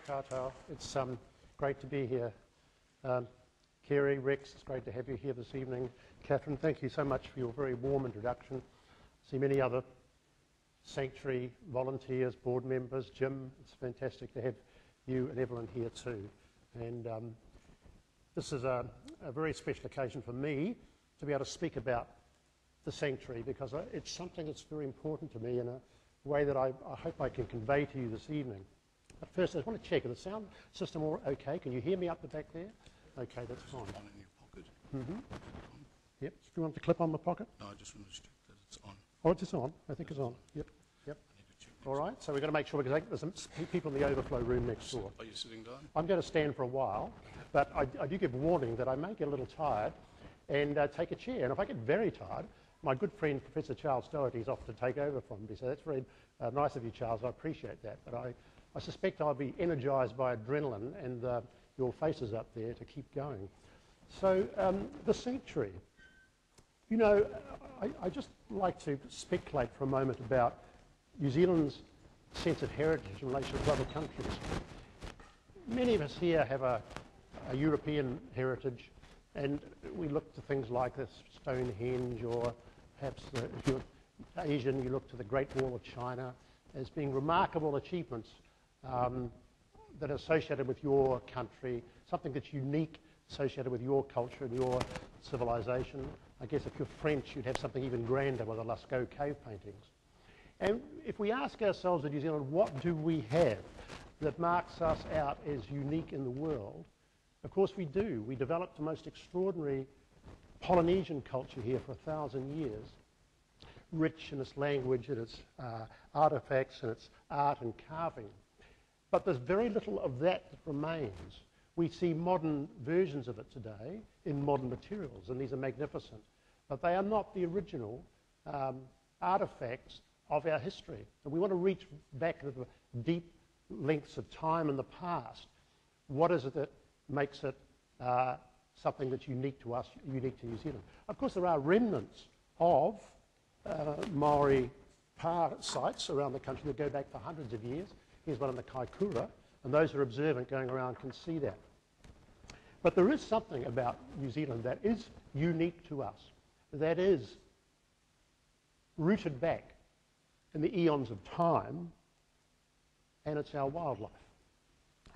Koutou. It's great to be here. Kerry, Rex, it's great to have you here this evening. Catherine, thank you so much for your very warm introduction. I see many other sanctuary volunteers, board members. Jim, it's fantastic to have you and Evelyn here too. And this is a very special occasion for me to be able to speak about the sanctuary, because it's something that's very important to me in a way that I hope I can convey to you this evening. But first, I just want to check, is the sound system all okay? Can you hear me up the back there? Okay, that's fine. On in your pocket? Mm-hmm. Yep. Do you want the clip on my pocket? No, I just want to check that it's on. Oh, it's on. I think it's on. Yep. Yep. All right, so we've got to make sure, because there's some people in the overflow room next door. Are you sitting down? I'm going to stand for a while, but I do give warning that I may get a little tired and take a chair. And if I get very tired, my good friend Professor Charles Doherty is off to take over from me. So that's very nice of you, Charles. I appreciate that. But I suspect I'll be energised by adrenaline and your faces up there to keep going. So the sanctuary. You know, I just like to speculate for a moment about New Zealand's sense of heritage in relation to other countries. Many of us here have a European heritage, and we look to things like the Stonehenge, or perhaps if you're Asian, you look to the Great Wall of China as being remarkable achievements that are associated with your country, something that's unique, associated with your culture and your civilization. I guess if you're French, you'd have something even grander with the Lascaux cave paintings. And if we ask ourselves in New Zealand, what do we have that marks us out as unique in the world? Of course we do. We developed the most extraordinary Polynesian culture here for 1,000 years, rich in its language and its artifacts and its art and carving. But there's very little of that remains. We see modern versions of it today in modern materials, and these are magnificent. But they are not the original artifacts of our history. And we want to reach back to the deep lengths of time in the past. What is it that makes it something that's unique to us, unique to New Zealand? Of course, there are remnants of Maori pa sites around the country that go back for hundreds of years. Here's one in the Kaikoura, and those who are observant going around can see that. But there is something about New Zealand that is unique to us, that is rooted back in the eons of time, and it's our wildlife.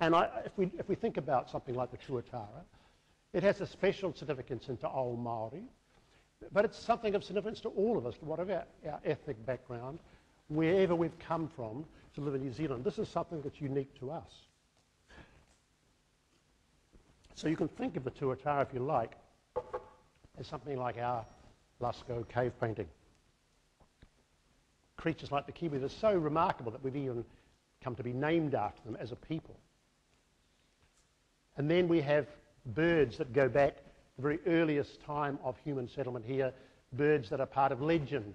And if we think about something like the tuatara, it has a special significance into old Māori, but it's something of significance to all of us, whatever our ethnic background, wherever we've come from to live in New Zealand. This is something that's unique to us. So you can think of the tuatara, if you like, as something like our Lascaux cave painting. Creatures like the kiwi are so remarkable that we've even come to be named after them as a people. And then we have birds that go back to the very earliest time of human settlement here, birds that are part of legend,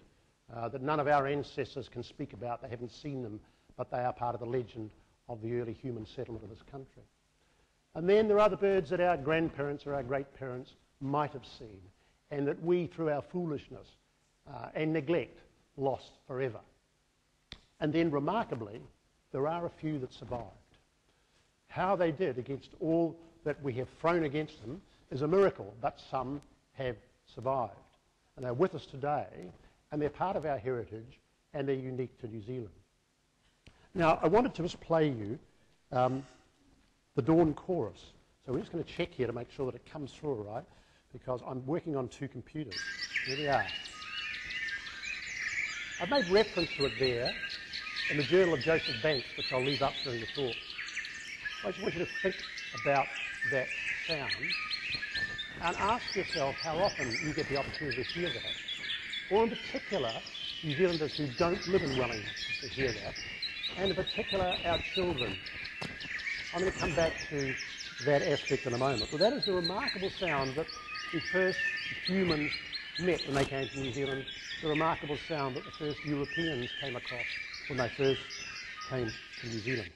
that none of our ancestors can speak about. They haven't seen them, but they are part of the legend of the early human settlement of this country. And then there are the birds that our grandparents or our great-parents might have seen, and that we, through our foolishness and neglect, lost forever. And then, remarkably, there are a few that survived. How they did against all that we have thrown against them is a miracle, but some have survived. And they're with us today, and they're part of our heritage, and they're unique to New Zealand. Now, I wanted to just play you the Dawn Chorus. So we're just going to check here to make sure that it comes through all right, because I'm working on two computers. Here we are. I've made reference to it there in the Journal of Joseph Banks, which I'll leave up during the talk. I just want you to think about that sound and ask yourself how often you get the opportunity to hear that. Or in particular, New Zealanders who don't live in Wellington to hear that, and in particular our children. I'm going to come back to that aspect in a moment. But that is the remarkable sound that the first humans met when they came to New Zealand, the remarkable sound that the first Europeans came across when they first came to New Zealand.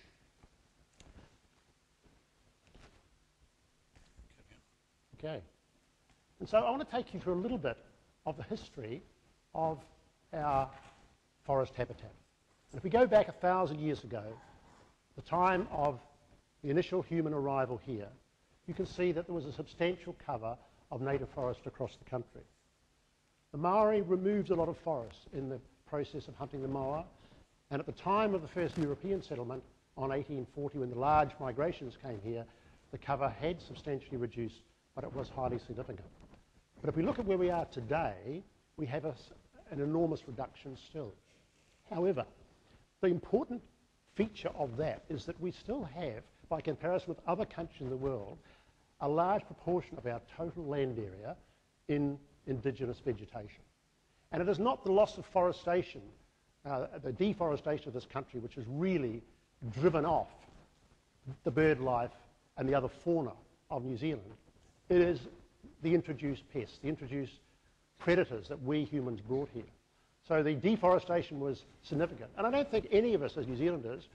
Okay. And so I want to take you through a little bit of the history of our forest habitat. And if we go back 1,000 years ago, the time of the initial human arrival here, you can see that there was a substantial cover of native forest across the country. The Maori removed a lot of forests in the process of hunting the moa, and at the time of the first European settlement on 1840, when the large migrations came here, the cover had substantially reduced, but it was highly significant. But if we look at where we are today, we have an enormous reduction still. However, the important feature of that is that we still have, by comparison with other countries in the world, a large proportion of our total land area in indigenous vegetation. And it is not the loss of forestation, the deforestation of this country, which has really driven off the bird life and the other fauna of New Zealand. It is the introduced pests, the introduced predators that we humans brought here. So the deforestation was significant. And I don't think any of us as New Zealanders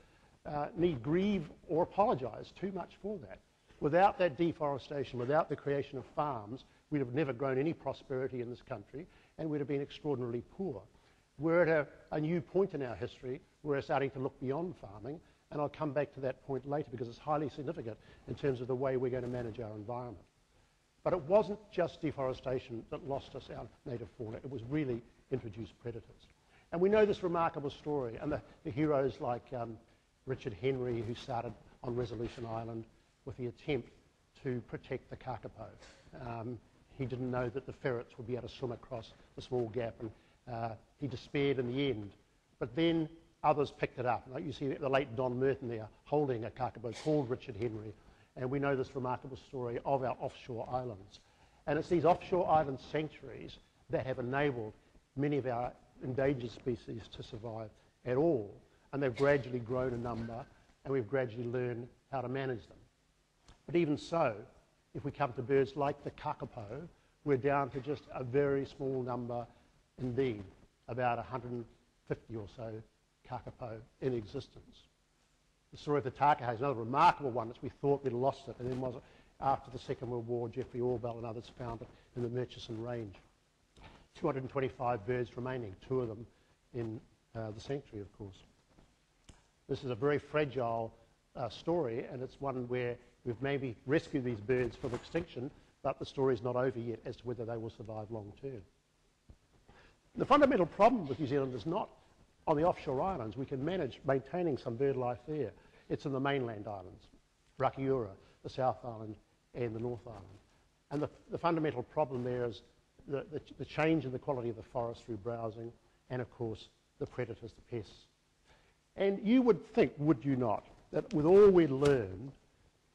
need grieve or apologise too much for that. Without that deforestation, without the creation of farms, we'd have never grown any prosperity in this country, and we'd have been extraordinarily poor. We're at a new point in our history where we're starting to look beyond farming, and I'll come back to that point later because it's highly significant in terms of the way we're going to manage our environment. But it wasn't just deforestation that lost us our native fauna, it was really introduced predators. And we know this remarkable story, and the heroes like Richard Henry, who started on Resolution Island with the attempt to protect the kakapo. He didn't know that the ferrets would be able to swim across the small gap, and he despaired in the end. But then others picked it up. Like you see the late Don Merton there holding a kakapo called Richard Henry, and we know this remarkable story of our offshore islands. And it's these offshore island sanctuaries that have enabled many of our endangered species to survive at all. And they've gradually grown in number, and we've gradually learned how to manage them. But even so, if we come to birds like the kakapo, we're down to just a very small number indeed, about 150 or so kakapo in existence. The story of the takahe is another remarkable one, as we thought we'd lost it, and then was after the Second World War, Geoffrey Orwell and others found it in the Murchison Range. 225 birds remaining, 2 of them in the sanctuary, of course. This is a very fragile story, and it's one where we've maybe rescued these birds from extinction, but the story's not over yet as to whether they will survive long term. The fundamental problem with New Zealand is not on the offshore islands. We can manage maintaining some bird life there. It's in the mainland islands, Rakiura, the South Island, and the North Island. And the fundamental problem there is the change in the quality of the forest through browsing, and of course the predators, the pests. And you would think, would you not, that with all we'd learned,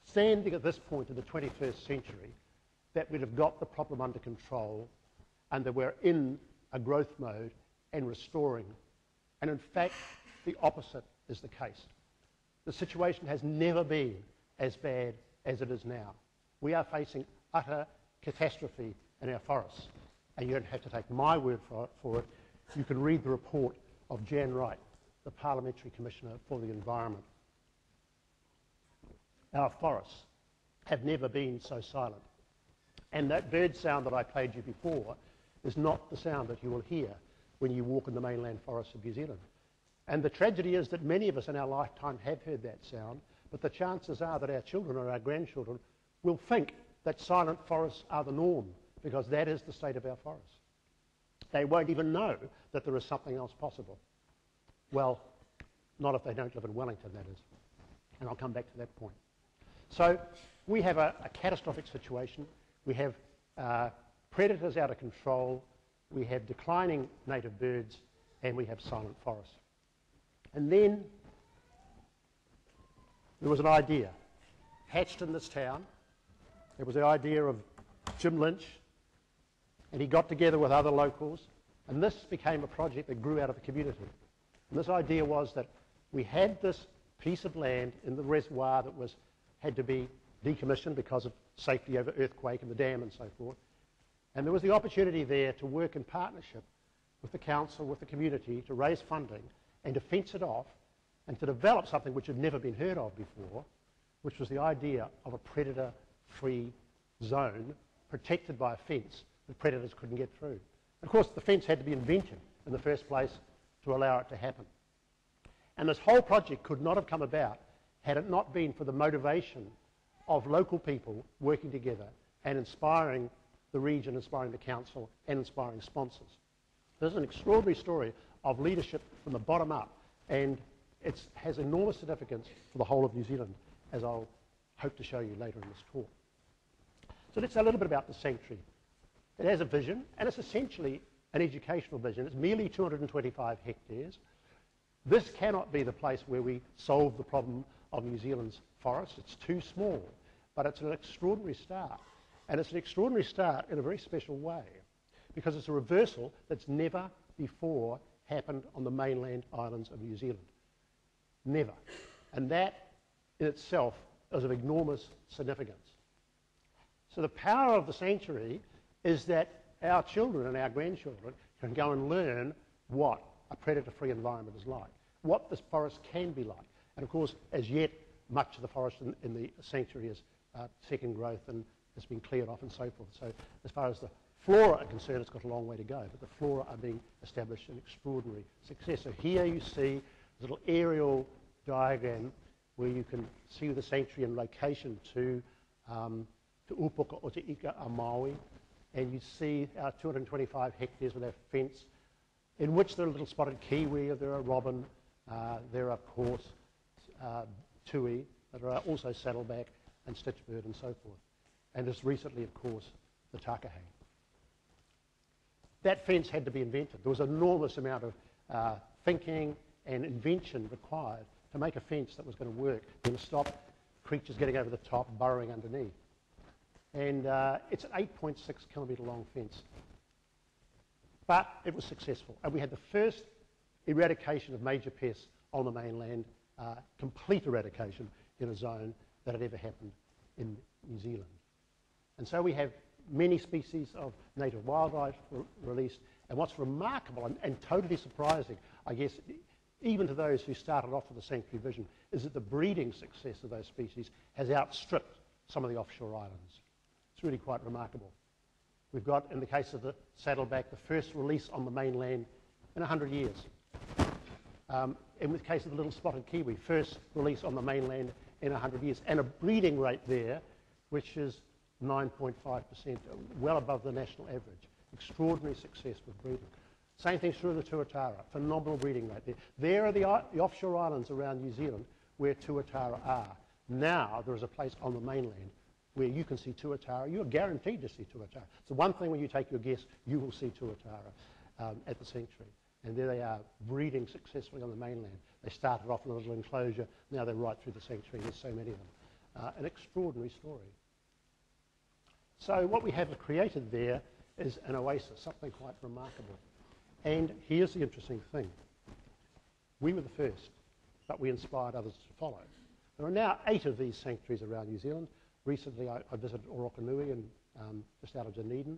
standing at this point in the 21st century, that we'd have got the problem under control and that we're in a growth mode and restoring. And in fact, the opposite is the case. The situation has never been as bad as it is now. We are facing utter catastrophe in our forests. And you don't have to take my word for it. You can read the report of Jan Wright, the Parliamentary Commissioner for the Environment. Our forests have never been so silent. And that bird sound that I played you before is not the sound that you will hear when you walk in the mainland forests of New Zealand. And the tragedy is that many of us in our lifetime have heard that sound, but the chances are that our children or our grandchildren will think that silent forests are the norm, because that is the state of our forests. They won't even know that there is something else possible. Well, not if they don't live in Wellington, that is. And I'll come back to that point. So we have a catastrophic situation. We have predators out of control. We have declining native birds, and we have silent forests. And then there was an idea hatched in this town. It was the idea of Jim Lynch, and he got together with other locals, and this became a project that grew out of the community. And this idea was that we had this piece of land in the reservoir that had to be decommissioned because of safety over earthquake and the dam and so forth. And there was the opportunity there to work in partnership with the council, with the community, to raise funding and to fence it off and to develop something which had never been heard of before, which was the idea of a predator-free zone protected by a fence that predators couldn't get through. Of course, the fence had to be invented in the first place to allow it to happen. And this whole project could not have come about had it not been for the motivation of local people working together and inspiring the region, inspiring the council, and inspiring sponsors. This is an extraordinary story of leadership from the bottom up, and it has enormous significance for the whole of New Zealand, as I'll hope to show you later in this talk. So let's say a little bit about the sanctuary. It has a vision, and it's essentially an educational vision. It's merely 225 hectares. This cannot be the place where we solve the problem of New Zealand's forests. It's too small, but it's an extraordinary start. And it's an extraordinary start in a very special way, because it's a reversal that's never before happened on the mainland islands of New Zealand. Never. And that in itself is of enormous significance. So the power of the sanctuary is that our children and our grandchildren can go and learn what a predator-free environment is like, what this forest can be like. And of course, as yet, much of the forest in the sanctuary is second growth and has been cleared off and so forth. So as far as the flora are concerned, it's got a long way to go, but the flora are being established in extraordinary success. So here you see a little aerial diagram where you can see the sanctuary in location to Upuka o Te Ika a Maui, and you see our 225 hectares with our fence, in which there are little spotted kiwi, there are robin, there are, of course, tui, there are also saddleback and stitchbird and so forth. And just recently, of course, the takahe. That fence had to be invented. There was an enormous amount of thinking and invention required to make a fence that was going to work, going to stop creatures getting over the top, burrowing underneath. And it's an 8.6 kilometre long fence. But it was successful. And we had the first eradication of major pests on the mainland, complete eradication in a zone that had ever happened in New Zealand. And so we have many species of native wildlife released. And what's remarkable and totally surprising, I guess, even to those who started off with the sanctuary vision, is that the breeding success of those species has outstripped some of the offshore islands. It's really quite remarkable. We've got, in the case of the saddleback, the first release on the mainland in 100 years. In the case of the little spotted kiwi, first release on the mainland in 100 years. And a breeding rate there, which is 9.5%, well above the national average. Extraordinary success with breeding. Same thing's true of the tuatara, phenomenal breeding rate there. There are the offshore islands around New Zealand where tuatara are. Now there is a place on the mainland where you can see tuatara. You are guaranteed to see tuatara. So one thing when you take your guess, you will see tuatara at the sanctuary. And there they are, breeding successfully on the mainland. They started off in a little enclosure, now they're right through the sanctuary. There's so many of them. An extraordinary story. So what we have created there is an oasis, something quite remarkable. And here's the interesting thing. We were the first, but we inspired others to follow. There are now 8 of these sanctuaries around New Zealand. Recently I visited Orokonui and just out of Dunedin.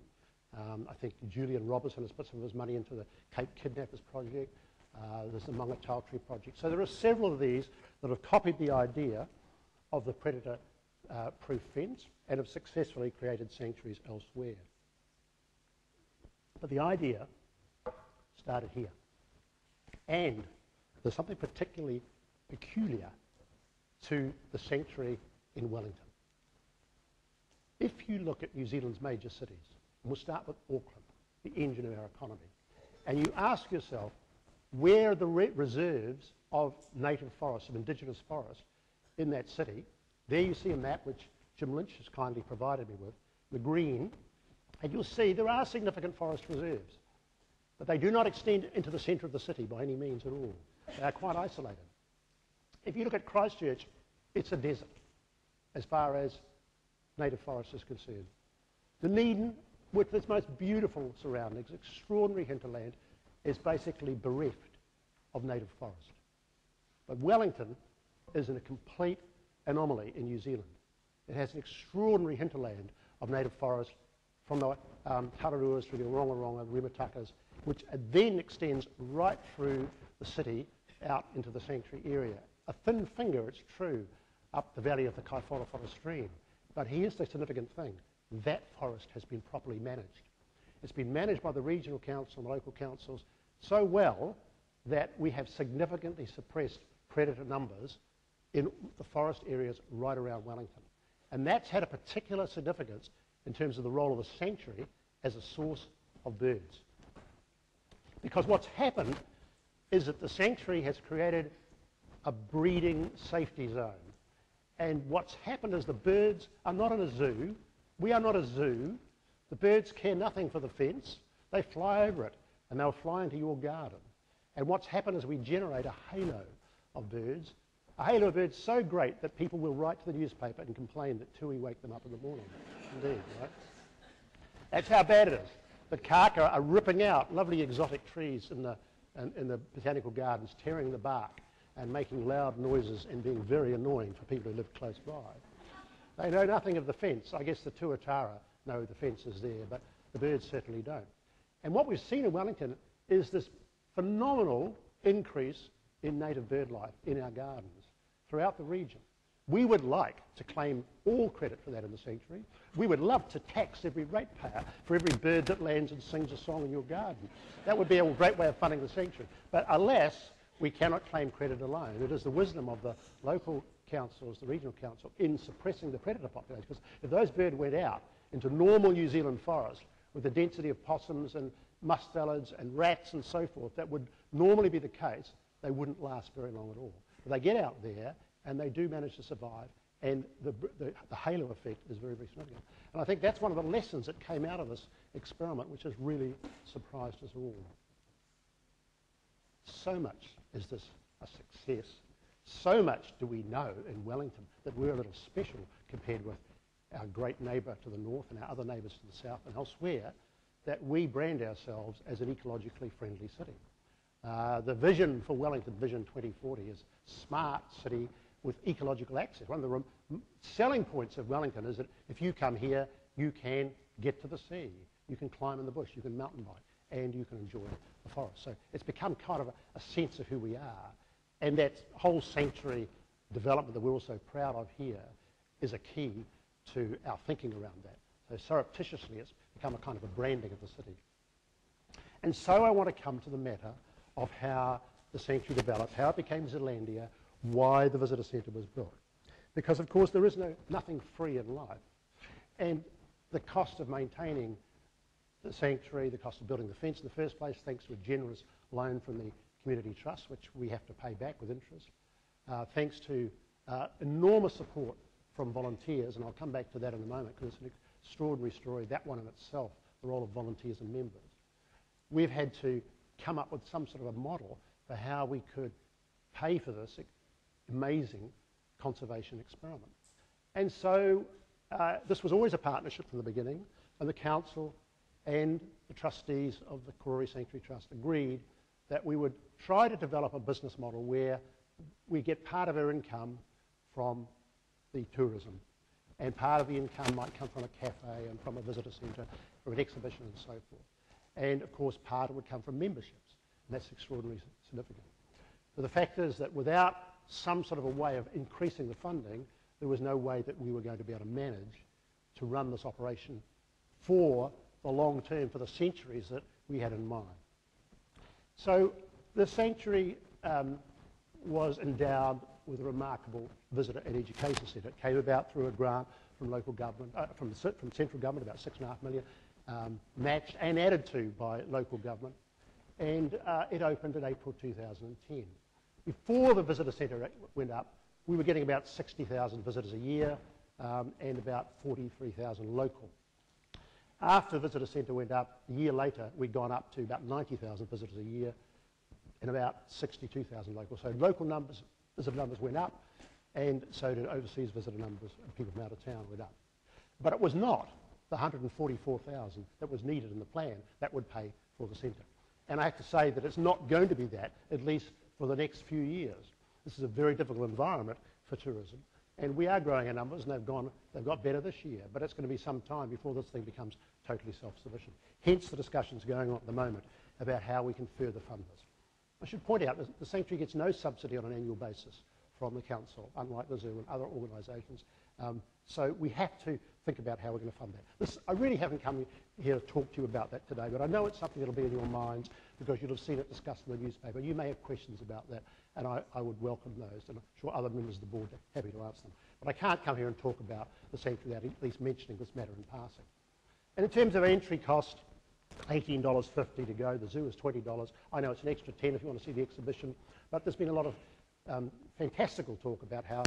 I think Julian Robertson has put some of his money into the Cape Kidnappers project. There's the Mangataltree project. So there are several of these that have copied the idea of the predator-proof fence and have successfully created sanctuaries elsewhere. But the idea started here. And there's something particularly peculiar to the sanctuary in Wellington. If you look at New Zealand's major cities, and we'll start with Auckland, the engine of our economy, and you ask yourself, where are the reserves of native forests, of indigenous forests in that city? There you see a map which Jim Lynch has kindly provided me with, the green, and you'll see there are significant forest reserves, but they do not extend into the centre of the city by any means at all. They are quite isolated. If you look at Christchurch, it's a desert as far as native forest is concerned. Dunedin, with its most beautiful surroundings, extraordinary hinterland, is basically bereft of native forest. But Wellington is in a complete anomaly in New Zealand. It has an extraordinary hinterland of native forest from the Tararuas through the Orongorongo, Rimatakas, which then extends right through the city out into the sanctuary area. A thin finger, it's true, up the valley of the Kaiwhorowhoro stream. But here's the significant thing. That forest has been properly managed. It's been managed by the regional council and local councils so well that we have significantly suppressed predator numbers in the forest areas right around Wellington. And that's had a particular significance in terms of the role of the sanctuary as a source of birds. Because what's happened is that the sanctuary has created a breeding safety zone. And what's happened is the birds are not in a zoo. We are not a zoo. The birds care nothing for the fence. They fly over it, and they'll fly into your garden. And what's happened is we generate a halo of birds, a halo of birds so great that people will write to the newspaper and complain that Tui wake them up in the morning. Indeed, right? That's how bad it is. The kaka are ripping out lovely exotic trees in the botanical gardens, tearing the bark and making loud noises and being very annoying for people who live close by. They know nothing of the fence. I guess the tuatara know the fence is there, but the birds certainly don't. And what we've seen in Wellington is this phenomenal increase in native bird life in our gardens throughout the region. We would like to claim all credit for that in the sanctuary. We would love to tax every ratepayer for every bird that lands and sings a song in your garden. That would be a great way of funding the sanctuary. But alas, we cannot claim credit alone. It is the wisdom of the local councils, the regional council, in suppressing the predator population. Because if those birds went out into normal New Zealand forest with the density of possums and mustellards and rats and so forth, that would normally be the case, they wouldn't last very long at all. But they get out there and they do manage to survive, and the halo effect is very, very significant. And I think that's one of the lessons that came out of this experiment, which has really surprised us all. So much is this a success. So much do we know in Wellington that we're a little special compared with our great neighbour to the north and our other neighbours to the south and elsewhere, that we brand ourselves as an ecologically friendly city. The vision for Wellington, Vision 2040, is smart city with ecological access. One of the selling points of Wellington is that if you come here, you can get to the sea, you can climb in the bush, you can mountain bike, and you can enjoy the forest. So it's become kind of a sense of who we are. And that whole sanctuary development that we're all so proud of here is a key to our thinking around that. So surreptitiously, it's become a kind of a branding of the city. And so I want to come to the matter of how the sanctuary developed, how it became Zelandia, why the visitor centre was built. Because, of course, there is nothing free in life. And the cost of maintaining the sanctuary, the cost of building the fence in the first place, thanks to a generous loan from the Community Trust, which we have to pay back with interest, thanks to enormous support from volunteers, and I'll come back to that in a moment because it's an extraordinary story, that one in itself, the role of volunteers and members. We've had to come up with some sort of a model for how we could pay for this amazing conservation experiment. And so this was always a partnership from the beginning, and the council and the trustees of the Karori Sanctuary Trust agreed that we would try to develop a business model where we get part of our income from the tourism, and part of the income might come from a cafe and from a visitor centre or an exhibition and so forth. And of course part would come from memberships, and that's extraordinarily significant. But the fact is that without some sort of a way of increasing the funding, there was no way that we were going to be able to manage to run this operation for the long term, for the centuries that we had in mind. So the sanctuary was endowed with a remarkable visitor and education centre. It came about through a grant from local government, from central government, about $6.5 million, matched and added to by local government, and it opened in April 2010. Before the visitor centre went up, we were getting about 60,000 visitors a year and about 43,000 local. After the visitor centre went up, a year later, we'd gone up to about 90,000 visitors a year and about 62,000 local. So local numbers, visitor numbers went up, and so did overseas visitor numbers, and people from out of town went up. But it was not the 144,000 that was needed in the plan that would pay for the centre. And I have to say that it's not going to be that, at least for the next few years. This is a very difficult environment for tourism, and we are growing our numbers, and they've got better this year, but it's going to be some time before this thing becomes totally self-sufficient. Hence the discussions going on at the moment about how we can further fund this. I should point out that the sanctuary gets no subsidy on an annual basis from the council, unlike the zoo and other organisations. So we have to think about how we're going to fund that. I really haven't come here to talk to you about that today, but I know it's something that will be in your minds because you'll have seen it discussed in the newspaper. You may have questions about that, and I would welcome those, and I'm sure other members of the board are happy to answer them. But I can't come here and talk about the sanctuary without at least mentioning this matter in passing. And in terms of entry cost, $18.50 to go. The zoo is $20. I know it's an extra $10 if you want to see the exhibition, but there's been a lot of fantastical talk about how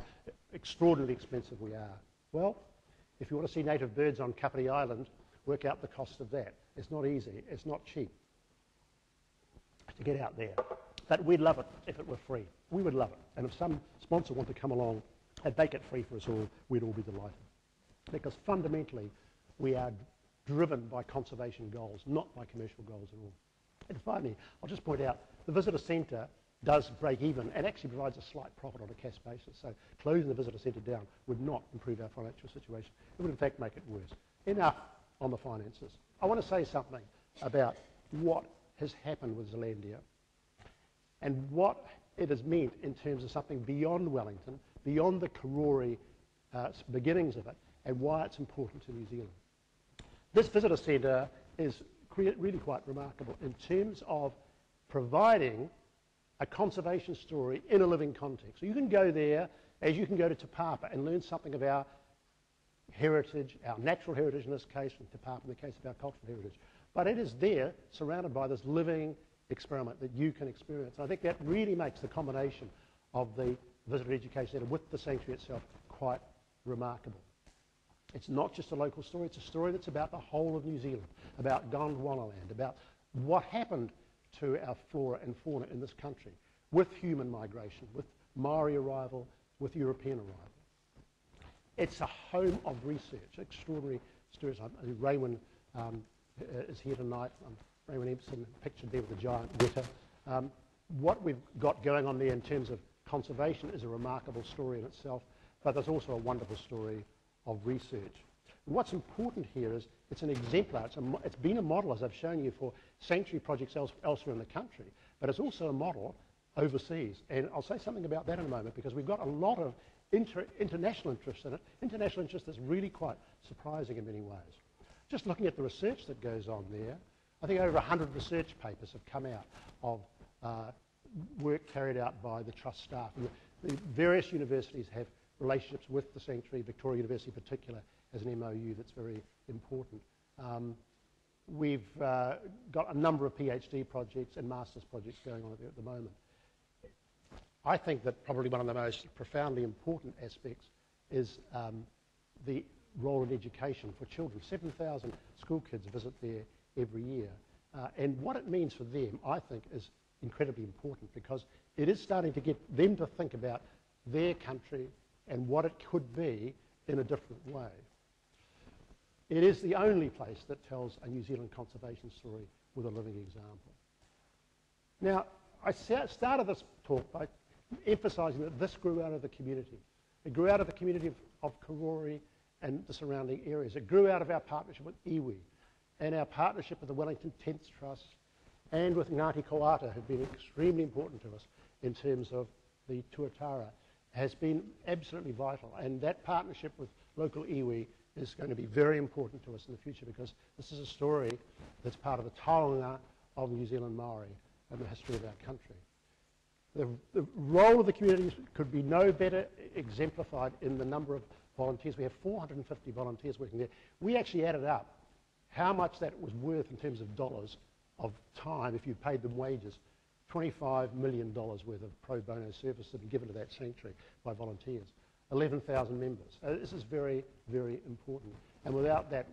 extraordinarily expensive we are. Well, if you want to see native birds on Kapiti Island, work out the cost of that. It's not easy. It's not cheap to get out there. But we'd love it if it were free. We would love it. And if some sponsor wanted to come along and make it free for us all, we'd all be delighted. Because fundamentally, we are driven by conservation goals, not by commercial goals at all. And finally, I'll just point out, the visitor centre does break even and actually provides a slight profit on a cash basis. So closing the visitor centre down would not improve our financial situation. It would in fact make it worse. Enough on the finances. I want to say something about what has happened with Zelandia and what it has meant in terms of something beyond Wellington, beyond the Karori beginnings of it, and why it's important to New Zealand. This visitor centre is really quite remarkable in terms of providing a conservation story in a living context. So you can go there, as you can go to Te Papa, and learn something of our heritage, our natural heritage in this case, and Te Papa in the case of our cultural heritage. But it is there, surrounded by this living experiment that you can experience. And I think that really makes the combination of the visitor education centre with the sanctuary itself quite remarkable. It's not just a local story, it's a story that's about the whole of New Zealand, about Gondwana land, about what happened to our flora and fauna in this country with human migration, with Maori arrival, with European arrival. It's a home of research, extraordinary stories. Raymond is here tonight. Raymond Empson pictured there with the giant weta. What we've got going on there in terms of conservation is a remarkable story in itself, but there's also a wonderful story of research. And what's important here is it's an exemplar. It's been a model, as I've shown you, for sanctuary projects elsewhere in the country, but it's also a model overseas. And I'll say something about that in a moment, because we've got a lot of international interest in it, international interest that's really quite surprising in many ways. Just looking at the research that goes on there, I think over 100 research papers have come out of work carried out by the Trust staff. And the various universities have relationships with the sanctuary. Victoria University in particular has an MOU that's very important. We've got a number of PhD projects and master's projects going on there at the moment. I think that probably one of the most profoundly important aspects is the role in education for children. 7,000 school kids visit there every year. And what it means for them, I think, is incredibly important, because it is starting to get them to think about their country and what it could be in a different way. It is the only place that tells a New Zealand conservation story with a living example. Now, I started this talk by emphasising that this grew out of the community. It grew out of the community of Karori and the surrounding areas. It grew out of our partnership with iwi and our partnership with the Wellington Tents Trust and with Ngāti Koata, who've been extremely important to us in terms of the tuatara, has been absolutely vital. And that partnership with local iwi is going to be very important to us in the future, because this is a story that's part of the taonga of New Zealand Maori and the history of our country. The role of the community could be no better exemplified in the number of volunteers. We have 450 volunteers working there. We actually added up how much that was worth in terms of dollars of time if you paid them wages. $25 million worth of pro bono service that have been given to that sanctuary by volunteers. 11,000 members. This is very, very important. And without that,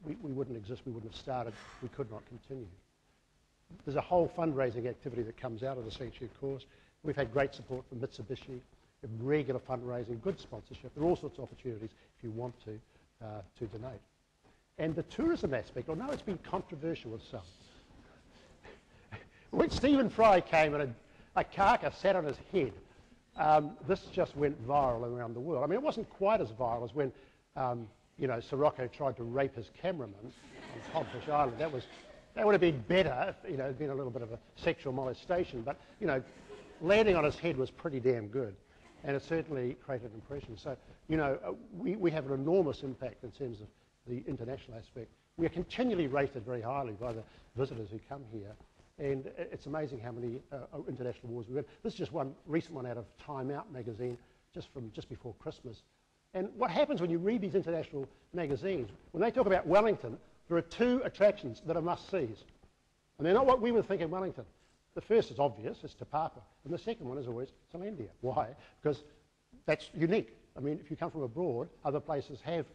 we wouldn't exist. We wouldn't have started. We could not continue. There's a whole fundraising activity that comes out of the sanctuary, of course. We've had great support from Mitsubishi, regular fundraising, good sponsorship. There are all sorts of opportunities if you want to donate. And the tourism aspect, I know it's been controversial with some. When Stephen Fry came and a carcass sat on his head, this just went viral around the world. I mean, it wasn't quite as viral as when, Sirocco tried to rape his cameraman on Codfish Island. That would have been better if, it'd been a little bit of a sexual molestation. But, landing on his head was pretty damn good. And it certainly created an impression. So, we have an enormous impact in terms of the international aspect. We are continually rated very highly by the visitors who come here And it's amazing how many international wars we've had. This is just one recent one out of Time Out magazine, just before Christmas. And what happens when you read these international magazines, when they talk about Wellington, there are two attractions that are must-sees. And they're not what we would think in Wellington. The first is obvious, it's Te Papa. And the second one is always Zelandia. Why? Because that's unique. I mean, if you come from abroad, other places have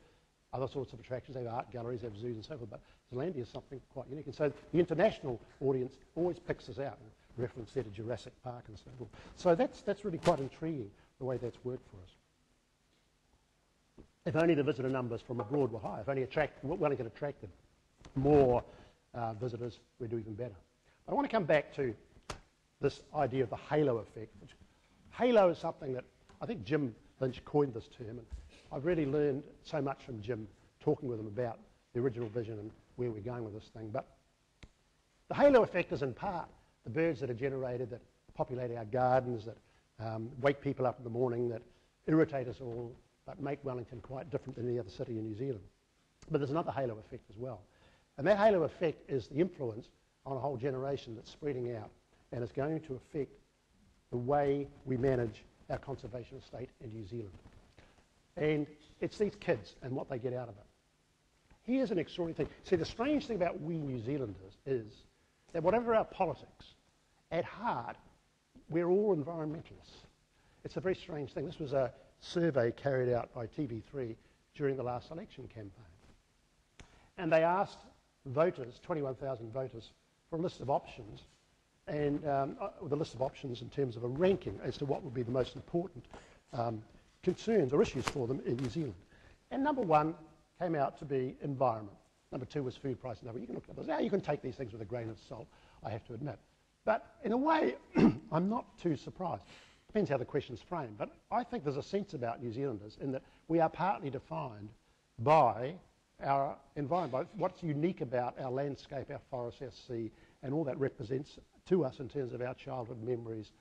other sorts of attractions. They have art galleries, they have zoos and so forth, but Zelandia is something quite unique. And so the international audience always picks us out, reference there to Jurassic Park and so forth. So that's really quite intriguing, the way that's worked for us. If only the visitor numbers from abroad were high, if only Wellington attracted more visitors, we'd do even better. But I want to come back to this idea of the halo effect. Halo is something that I think Jim Lynch coined this term, and I've really learned so much from Jim talking with him about the original vision and where we're going with this thing. But the halo effect is in part the birds that are generated that populate our gardens, that wake people up in the morning, that irritate us all, but make Wellington quite different than any other city in New Zealand. But there's another halo effect as well. And that halo effect is the influence on a whole generation that's spreading out, and it's going to affect the way we manage our conservation estate in New Zealand. And it's these kids and what they get out of it. Here's an extraordinary thing. See, the strange thing about we New Zealanders is that whatever our politics, at heart, we're all environmentalists. It's a very strange thing. This was a survey carried out by TV3 during the last election campaign. And they asked voters, 21,000 voters, for a list of options, and the list of options in terms of a ranking as to what would be the most important concerns or issues for them in New Zealand. And number one came out to be environment. Number two was food price. You can look at those. Now, you can take these things with a grain of salt, I have to admit. But in a way, I'm not too surprised. Depends how the question's framed. But I think there's a sense about New Zealanders in that we are partly defined by our environment, by what's unique about our landscape, our forests, our sea, and all that represents to us in terms of our childhood memories,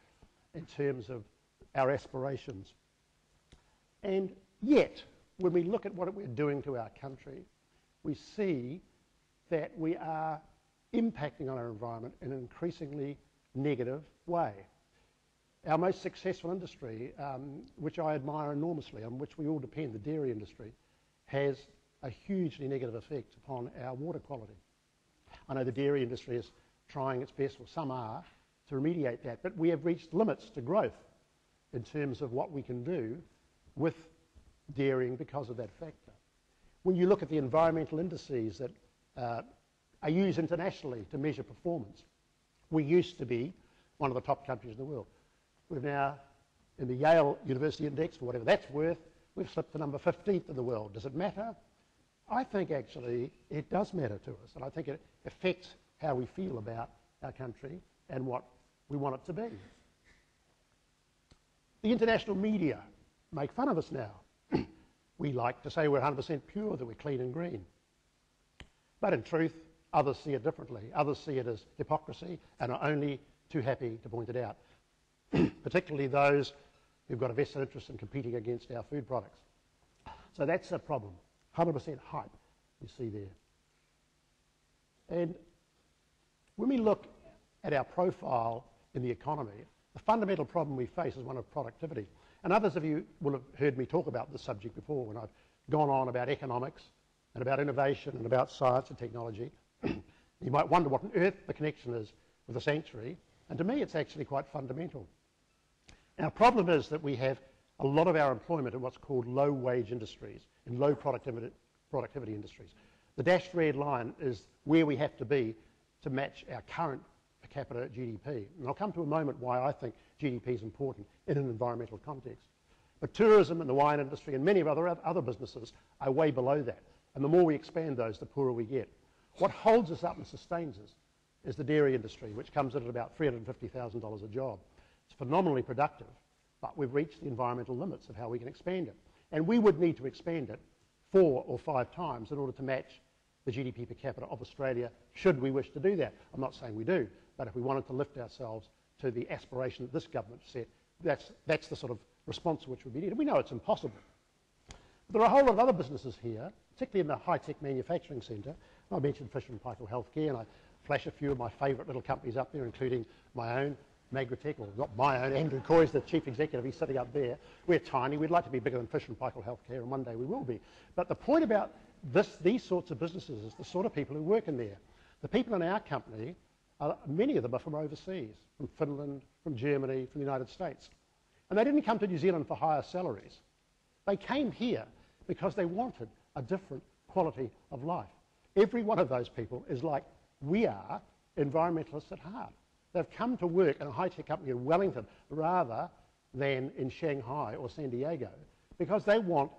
in terms of our aspirations. And yet, when we look at what we're doing to our country, we see that we are impacting on our environment in an increasingly negative way. Our most successful industry, which I admire enormously, on which we all depend, the dairy industry, has a hugely negative effect upon our water quality. I know the dairy industry is trying its best, or some are, to remediate that, but we have reached limits to growth in terms of what we can do with dairying because of that factor. When you look at the environmental indices that are used internationally to measure performance, we used to be one of the top countries in the world. We've now, in the Yale University Index, for whatever that's worth, we've slipped to number 15th in the world. Does it matter? I think actually it does matter to us, and I think it affects how we feel about our country and what we want it to be. The international media make fun of us now. We like to say we're 100% pure, that we're clean and green. But in truth, others see it differently. Others see it as hypocrisy and are only too happy to point it out, particularly those who've got a vested interest in competing against our food products. So that's a problem. 100% hype you see there. And when we look at our profile in the economy, the fundamental problem we face is one of productivity. And others of you will have heard me talk about this subject before when I've gone on about economics and about innovation and about science and technology. You might wonder what on earth the connection is with the sanctuary, and to me it's actually quite fundamental. Our problem is that we have a lot of our employment in what's called low-wage industries, in low productivity industries. The dashed red line is where we have to be to match our current per capita GDP. And I'll come to a moment why I think GDP is important in an environmental context. But tourism and the wine industry and many of other businesses are way below that. And the more we expand those, the poorer we get. What holds us up and sustains us is the dairy industry, which comes in at about $350,000 a job. It's phenomenally productive, but we've reached the environmental limits of how we can expand it. And we would need to expand it 4 or 5 times in order to match the GDP per capita of Australia, should we wish to do that. I'm not saying we do, but if we wanted to lift ourselves to the aspiration that this government set, that's the sort of response which would be needed. We know it's impossible. There are a whole lot of other businesses here, particularly in the high-tech manufacturing centre. I mentioned Fisher & Paykel Healthcare, and I flash a few of my favourite little companies up there, including my own, Magritech, or not my own, Andrew Coy's the chief executive, he's sitting up there. We're tiny, we'd like to be bigger than Fisher & Paykel Healthcare, and one day we will be. But the point about these sorts of businesses is the sort of people who work in there. The people in our company, many of them are from overseas, from Finland, from Germany, from the United States. And they didn't come to New Zealand for higher salaries. They came here because they wanted a different quality of life. Every one of those people is like we are, environmentalists at heart. They've come to work in a high-tech company in Wellington rather than in Shanghai or San Diego because they want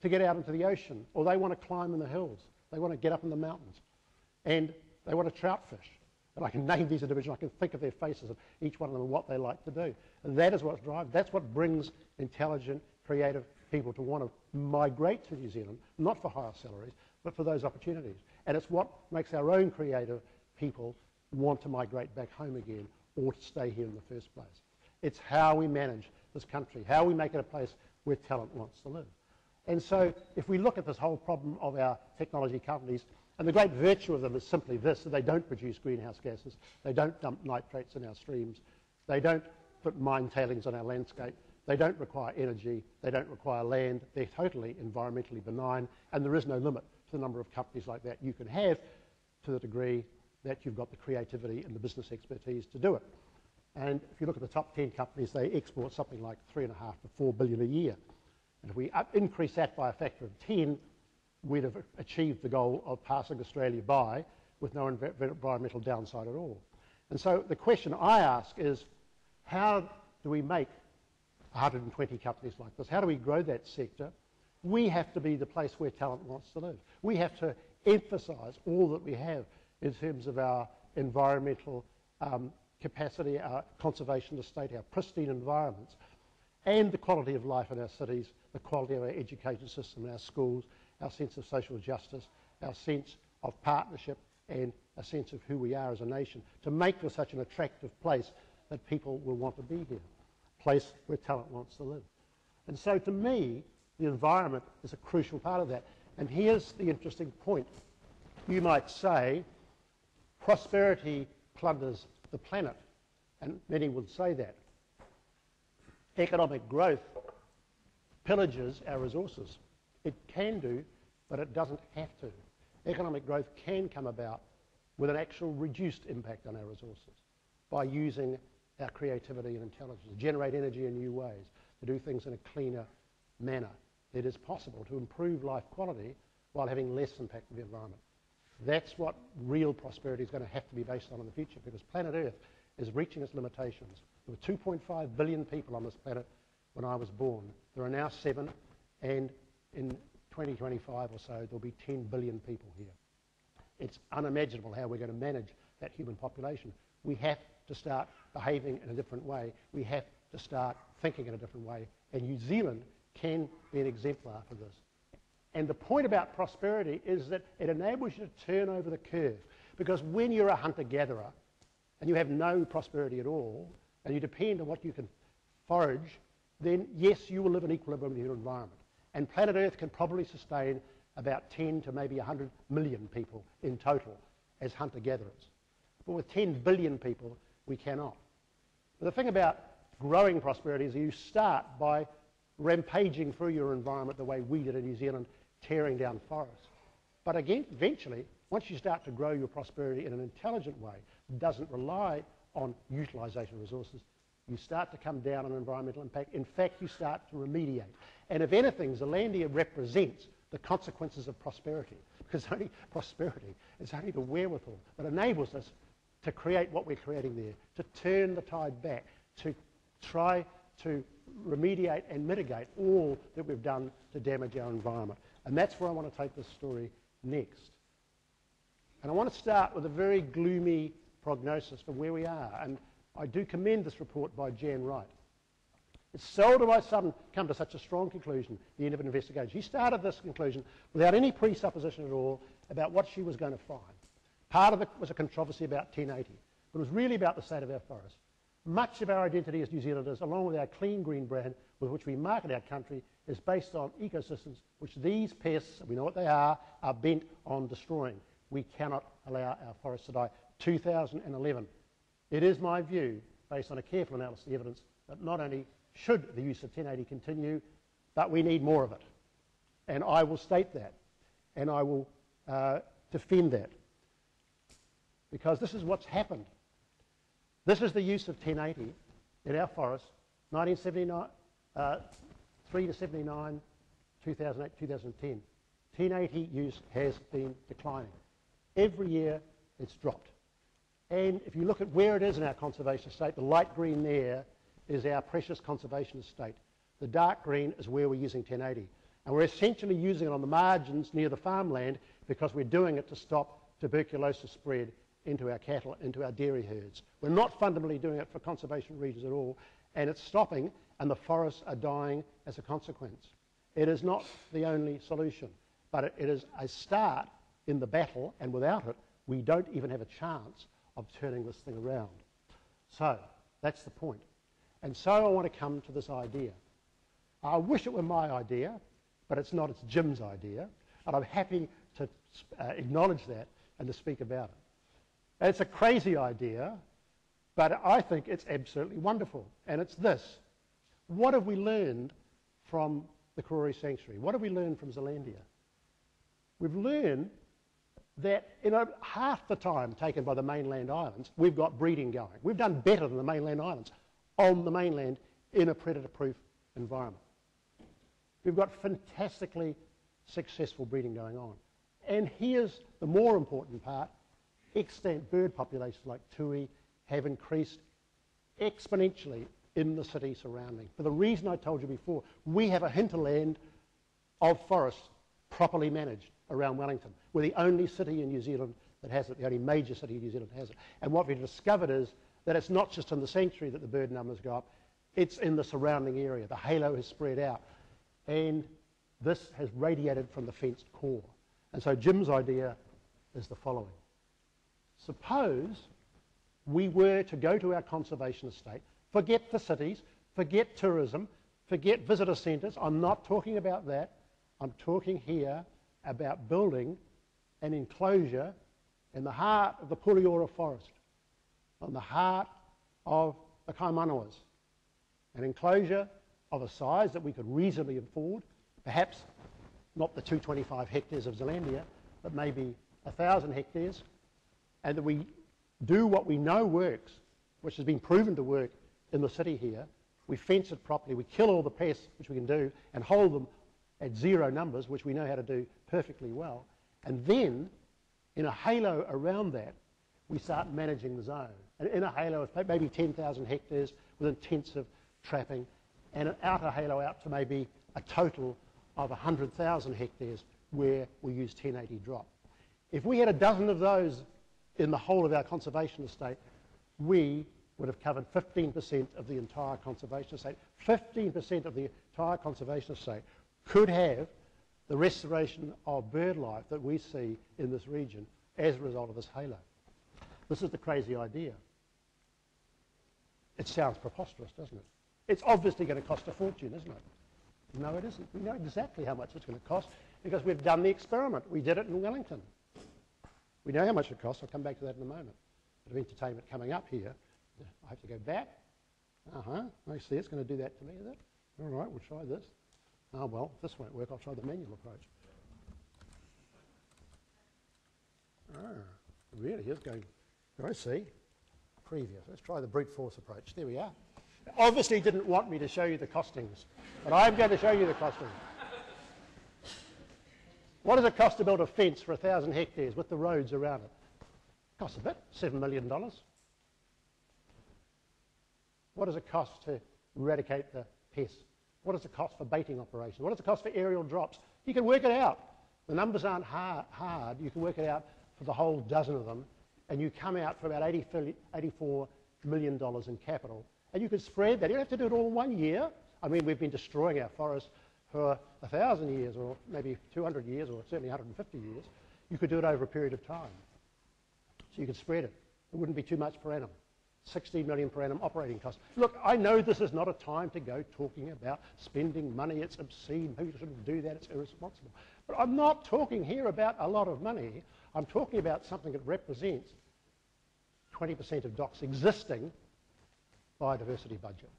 to get out into the ocean, or they want to climb in the hills. They want to get up in the mountains, and they want to trout fish. And I can name these individuals, I can think of their faces of each one of them and what they like to do. And that is what drives, that's what brings intelligent, creative people to want to migrate to New Zealand, not for higher salaries, but for those opportunities. And it's what makes our own creative people want to migrate back home again or to stay here in the first place. It's how we manage this country, how we make it a place where talent wants to live. And so if we look at this whole problem of our technology companies, and the great virtue of them is simply this, that they don't produce greenhouse gases, they don't dump nitrates in our streams, they don't put mine tailings on our landscape, they don't require energy, they don't require land, they're totally environmentally benign, and there is no limit to the number of companies like that you can have to the degree that you've got the creativity and the business expertise to do it. And if you look at the top 10 companies, they export something like $3.5 to $4 billion a year. And if we increase that by a factor of 10, we'd have achieved the goal of passing Australia by with no environmental downside at all. And so the question I ask is, how do we make 120 companies like this? How do we grow that sector? We have to be the place where talent wants to live. We have to emphasise all that we have in terms of our environmental capacity, our conservation estate, our pristine environments, and the quality of life in our cities, the quality of our education system, our schools, our sense of social justice, our sense of partnership, and a sense of who we are as a nation, to make this such an attractive place that people will want to be here, a place where talent wants to live. And so to me, the environment is a crucial part of that. And here's the interesting point. You might say prosperity plunders the planet, and many would say that. Economic growth pillages our resources. It can do, but it doesn't have to. Economic growth can come about with an actual reduced impact on our resources by using our creativity and intelligence, to generate energy in new ways, to do things in a cleaner manner. It is possible to improve life quality while having less impact on the environment. That's what real prosperity is going to have to be based on in the future, because planet Earth is reaching its limitations. There were 2.5 billion people on this planet when I was born. There are now 7, and in 2025 or so, there'll be 10 billion people here. It's unimaginable how we're going to manage that human population. We have to start behaving in a different way. We have to start thinking in a different way. And New Zealand can be an exemplar for this. And the point about prosperity is that it enables you to turn over the curve. Because when you're a hunter-gatherer and you have no prosperity at all, and you depend on what you can forage, then yes, you will live in equilibrium with your environment. And planet Earth can probably sustain about 10 to maybe 100 million people in total as hunter-gatherers. But with 10 billion people, we cannot. But the thing about growing prosperity is you start by rampaging through your environment the way we did in New Zealand, tearing down forests. But again, eventually, once you start to grow your prosperity in an intelligent way, doesn't rely on utilisation of resources, you start to come down on environmental impact. In fact, you start to remediate. And if anything, Zelandia represents the consequences of prosperity, because only prosperity is only the wherewithal that enables us to create what we're creating there, to turn the tide back, to try to remediate and mitigate all that we've done to damage our environment. And that's where I want to take this story next. And I want to start with a very gloomy prognosis for where we are. And I do commend this report by Jan Wright. It's seldom I come to such a strong conclusion at the end of an investigation. She started this conclusion without any presupposition at all about what she was going to find. Part of it was a controversy about 1080, but it was really about the state of our forests. Much of our identity as New Zealanders, along with our clean green brand with which we market our country, is based on ecosystems which these pests, we know what they are bent on destroying. We cannot allow our forests to die. 2011. It is my view, based on a careful analysis of the evidence, that not only should the use of 1080 continue, but we need more of it. And I will state that, and I will defend that, because this is what's happened. This is the use of 1080 in our forests, 1973 to 79, 2008, 2010. 1080 use has been declining. Every year it's dropped. And if you look at where it is in our conservation estate, the light green there is our precious conservation estate. The dark green is where we're using 1080. And we're essentially using it on the margins near the farmland because we're doing it to stop tuberculosis spread into our cattle, into our dairy herds. We're not fundamentally doing it for conservation reasons at all, and it's stopping, and the forests are dying as a consequence. It is not the only solution, but it is a start in the battle, and without it, we don't even have a chance of turning this thing around. So, that's the point. And so I want to come to this idea. I wish it were my idea, but it's not, it's Jim's idea, and I'm happy to acknowledge that and to speak about it. And it's a crazy idea, but I think it's absolutely wonderful, and it's this. What have we learned from the Karori Sanctuary? What have we learned from Zelandia? We've learned that in half the time taken by the mainland islands, we've got breeding going. We've done better than the mainland islands on the mainland in a predator-proof environment. We've got fantastically successful breeding going on. And here's the more important part. Extant bird populations like tui have increased exponentially in the city surrounding. For the reason I told you before, we have a hinterland of forests properly managed around Wellington. We're the only city in New Zealand that has it, the only major city in New Zealand that has it. And what we've discovered is that it's not just in the sanctuary that the bird numbers go up, it's in the surrounding area. The halo has spread out. And this has radiated from the fenced core. And so Jim's idea is the following. Suppose we were to go to our conservation estate, forget the cities, forget tourism, forget visitor centres. I'm not talking about that. I'm talking here about building an enclosure in the heart of the Puliora forest, on the heart of the Kaimanawas. An enclosure of a size that we could reasonably afford, perhaps not the 225 hectares of Zelandia, but maybe 1,000 hectares, and that we do what we know works, which has been proven to work in the city here. We fence it properly, we kill all the pests, which we can do, and hold them at zero numbers, which we know how to do perfectly well. And then, in a halo around that, we start managing the zone. And in a halo of maybe 10,000 hectares with intensive trapping, and an outer halo out to maybe a total of 100,000 hectares where we use 1080 drop. If we had a dozen of those in the whole of our conservation estate, we would have covered 15% of the entire conservation estate. 15% of the entire conservation estate could have the restoration of bird life that we see in this region as a result of this halo. This is the crazy idea. It sounds preposterous, doesn't it? It's obviously going to cost a fortune, isn't it? No, it isn't. We know exactly how much it's going to cost because we've done the experiment. We did it in Wellington. We know how much it costs. I'll come back to that in a moment. Bit of entertainment coming up here. I have to go back. I see it's going to do that to me, is it? All right, we'll try this. Oh, well, if this won't work, I'll try the manual approach. Really is going... I see. Previous. Let's try the brute force approach. There we are. Obviously didn't want me to show you the costings, but I'm going to show you the costings. What does it cost to build a fence for 1,000 hectares with the roads around it? Costs a bit, $7 million. What does it cost to eradicate the pests? What does it cost for baiting operations? What does it cost for aerial drops? You can work it out. The numbers aren't hard. You can work it out for the whole dozen of them, and you come out for about $84 million in capital. And you can spread that. You don't have to do it all in 1 year. I mean, we've been destroying our forests for 1,000 years, or maybe 200 years, or certainly 150 years. You could do it over a period of time. So you could spread it. It wouldn't be too much per annum. 16 million per annum operating costs. Look, I know this is not a time to go talking about spending money. It's obscene. People shouldn't do that. It's irresponsible. But I'm not talking here about a lot of money. I'm talking about something that represents 20% of DOC's existing biodiversity budget.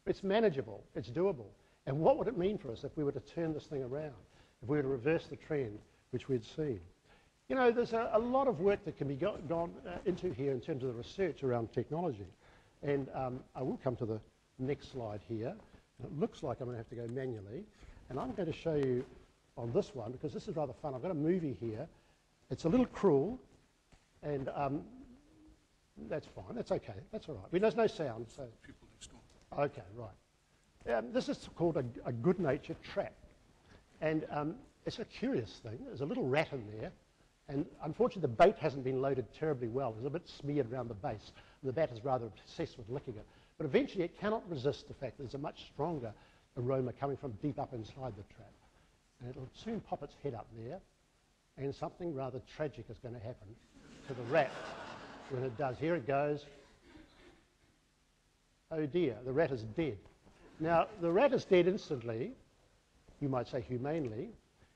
It's manageable. It's doable. And what would it mean for us if we were to turn this thing around, if we were to reverse the trend which we'd seen? You know, there's a lot of work that can be gone into here in terms of the research around technology. And I will come to the next slide here. And it looks like I'm going to have to go manually. And I'm going to show you on this one, because this is rather fun. I've got a movie here. It's a little cruel, and that's fine. That's okay. That's all right. I mean, there's no sound. So. People next door. Okay, right. This is called a good-natured trap. And it's a curious thing. There's a little rat in there. And unfortunately, the bait hasn't been loaded terribly well. There's a bit smeared around the base. And the bat is rather obsessed with licking it. But eventually, it cannot resist the fact that there's a much stronger aroma coming from deep up inside the trap. And it'll soon pop its head up there. And something rather tragic is going to happen to the rat when it does. Here it goes. Oh dear, the rat is dead. Now, the rat is dead instantly. You might say humanely.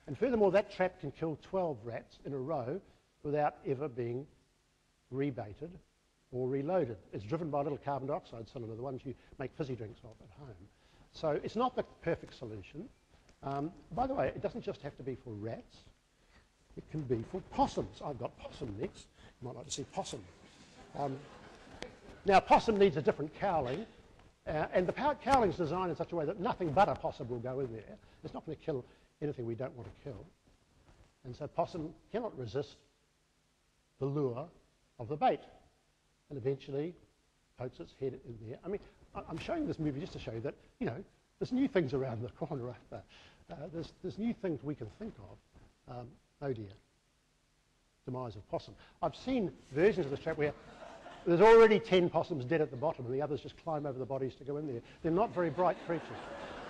And furthermore, that trap can kill 12 rats in a row without ever being rebaited or reloaded. It's driven by a little carbon dioxide cylinder, the ones you make fizzy drinks of at home. So it's not the perfect solution. By the way, it doesn't just have to be for rats. It can be for possums. I've got possum next. You might like to see possum. Now, possum needs a different cowling. And the cowling is designed in such a way that nothing but a possum will go in there. It's not going to kill anything we don't want to kill. And so possum cannot resist the lure of the bait and eventually pokes its head in there. I mean, I'm showing this movie just to show you that, you know, there's new things around the corner. There's new things we can think of. Oh dear, demise of possum. I've seen versions of this trap where there's already 10 possums dead at the bottom and the others just climb over the bodies to go in there. They're not very bright creatures.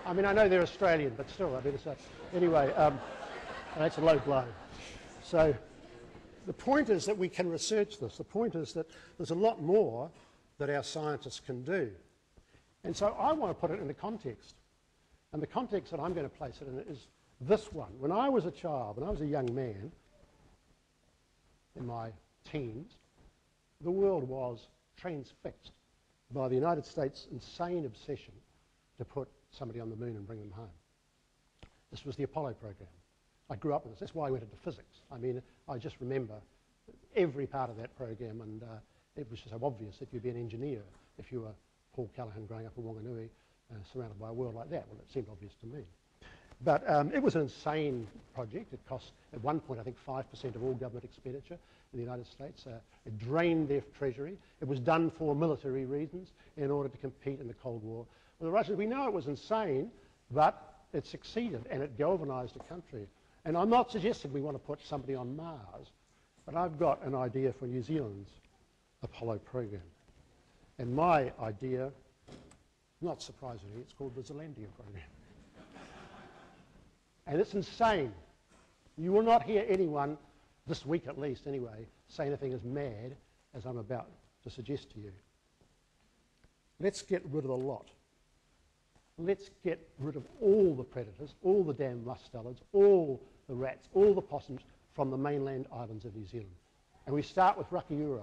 I mean, I know they're Australian, but still, I mean, it's anyway, that's a low blow. So the point is that we can research this. The point is that there's a lot more that our scientists can do. And so I want to put it in the context. And the context that I'm going to place it in is this one. When I was a child, when I was a young man, in my teens, the world was transfixed by the United States' insane obsession to put somebody on the moon and bring them home. This was the Apollo program. I grew up with this. That's why I went into physics. I mean, I just remember every part of that program, and it was just so obvious that you'd be an engineer if you were Paul Callaghan growing up in Wanganui, surrounded by a world like that. Well, it seemed obvious to me. But it was an insane project. It cost, at one point, I think 5% of all government expenditure in the United States. It drained their treasury. It was done for military reasons in order to compete in the Cold War with the Russians. We know it was insane, but it succeeded and it galvanized the country. And I'm not suggesting we want to put somebody on Mars, but I've got an idea for New Zealand's Apollo program. And my idea, not surprisingly, it's called the Zelandia Programme. And it's insane. You will not hear anyone, this week at least anyway, say anything as mad as I'm about to suggest to you. Let's get rid of the lot. Let's get rid of all the predators, all the damn mustellards, all the rats, all the possums from the mainland islands of New Zealand. And we start with Rakiura,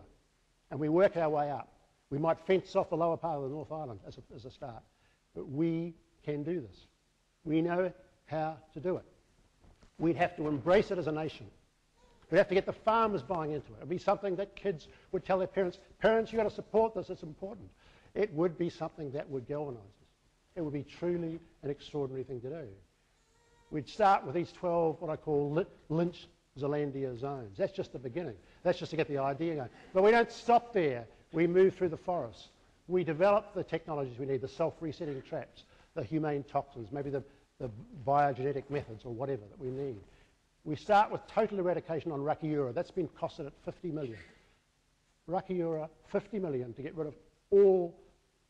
and we work our way up. We might fence off the lower part of the North Island as a start, but we can do this. We know how to do it. We'd have to embrace it as a nation. We'd have to get the farmers buying into it. It would be something that kids would tell their parents, parents, you've got to support this, it's important. It would be something that would galvanise us. It would be truly an extraordinary thing to do. We'd start with these 12, what I call Lynch Zelandia zones. That's just the beginning. That's just to get the idea going. But we don't stop there. We move through the forests. We develop the technologies we need, the self-resetting traps, the humane toxins, maybe the biogenetic methods or whatever that we need. We start with total eradication on Rakiura. That's been costed at 50 million. Rakiura, 50 million to get rid of all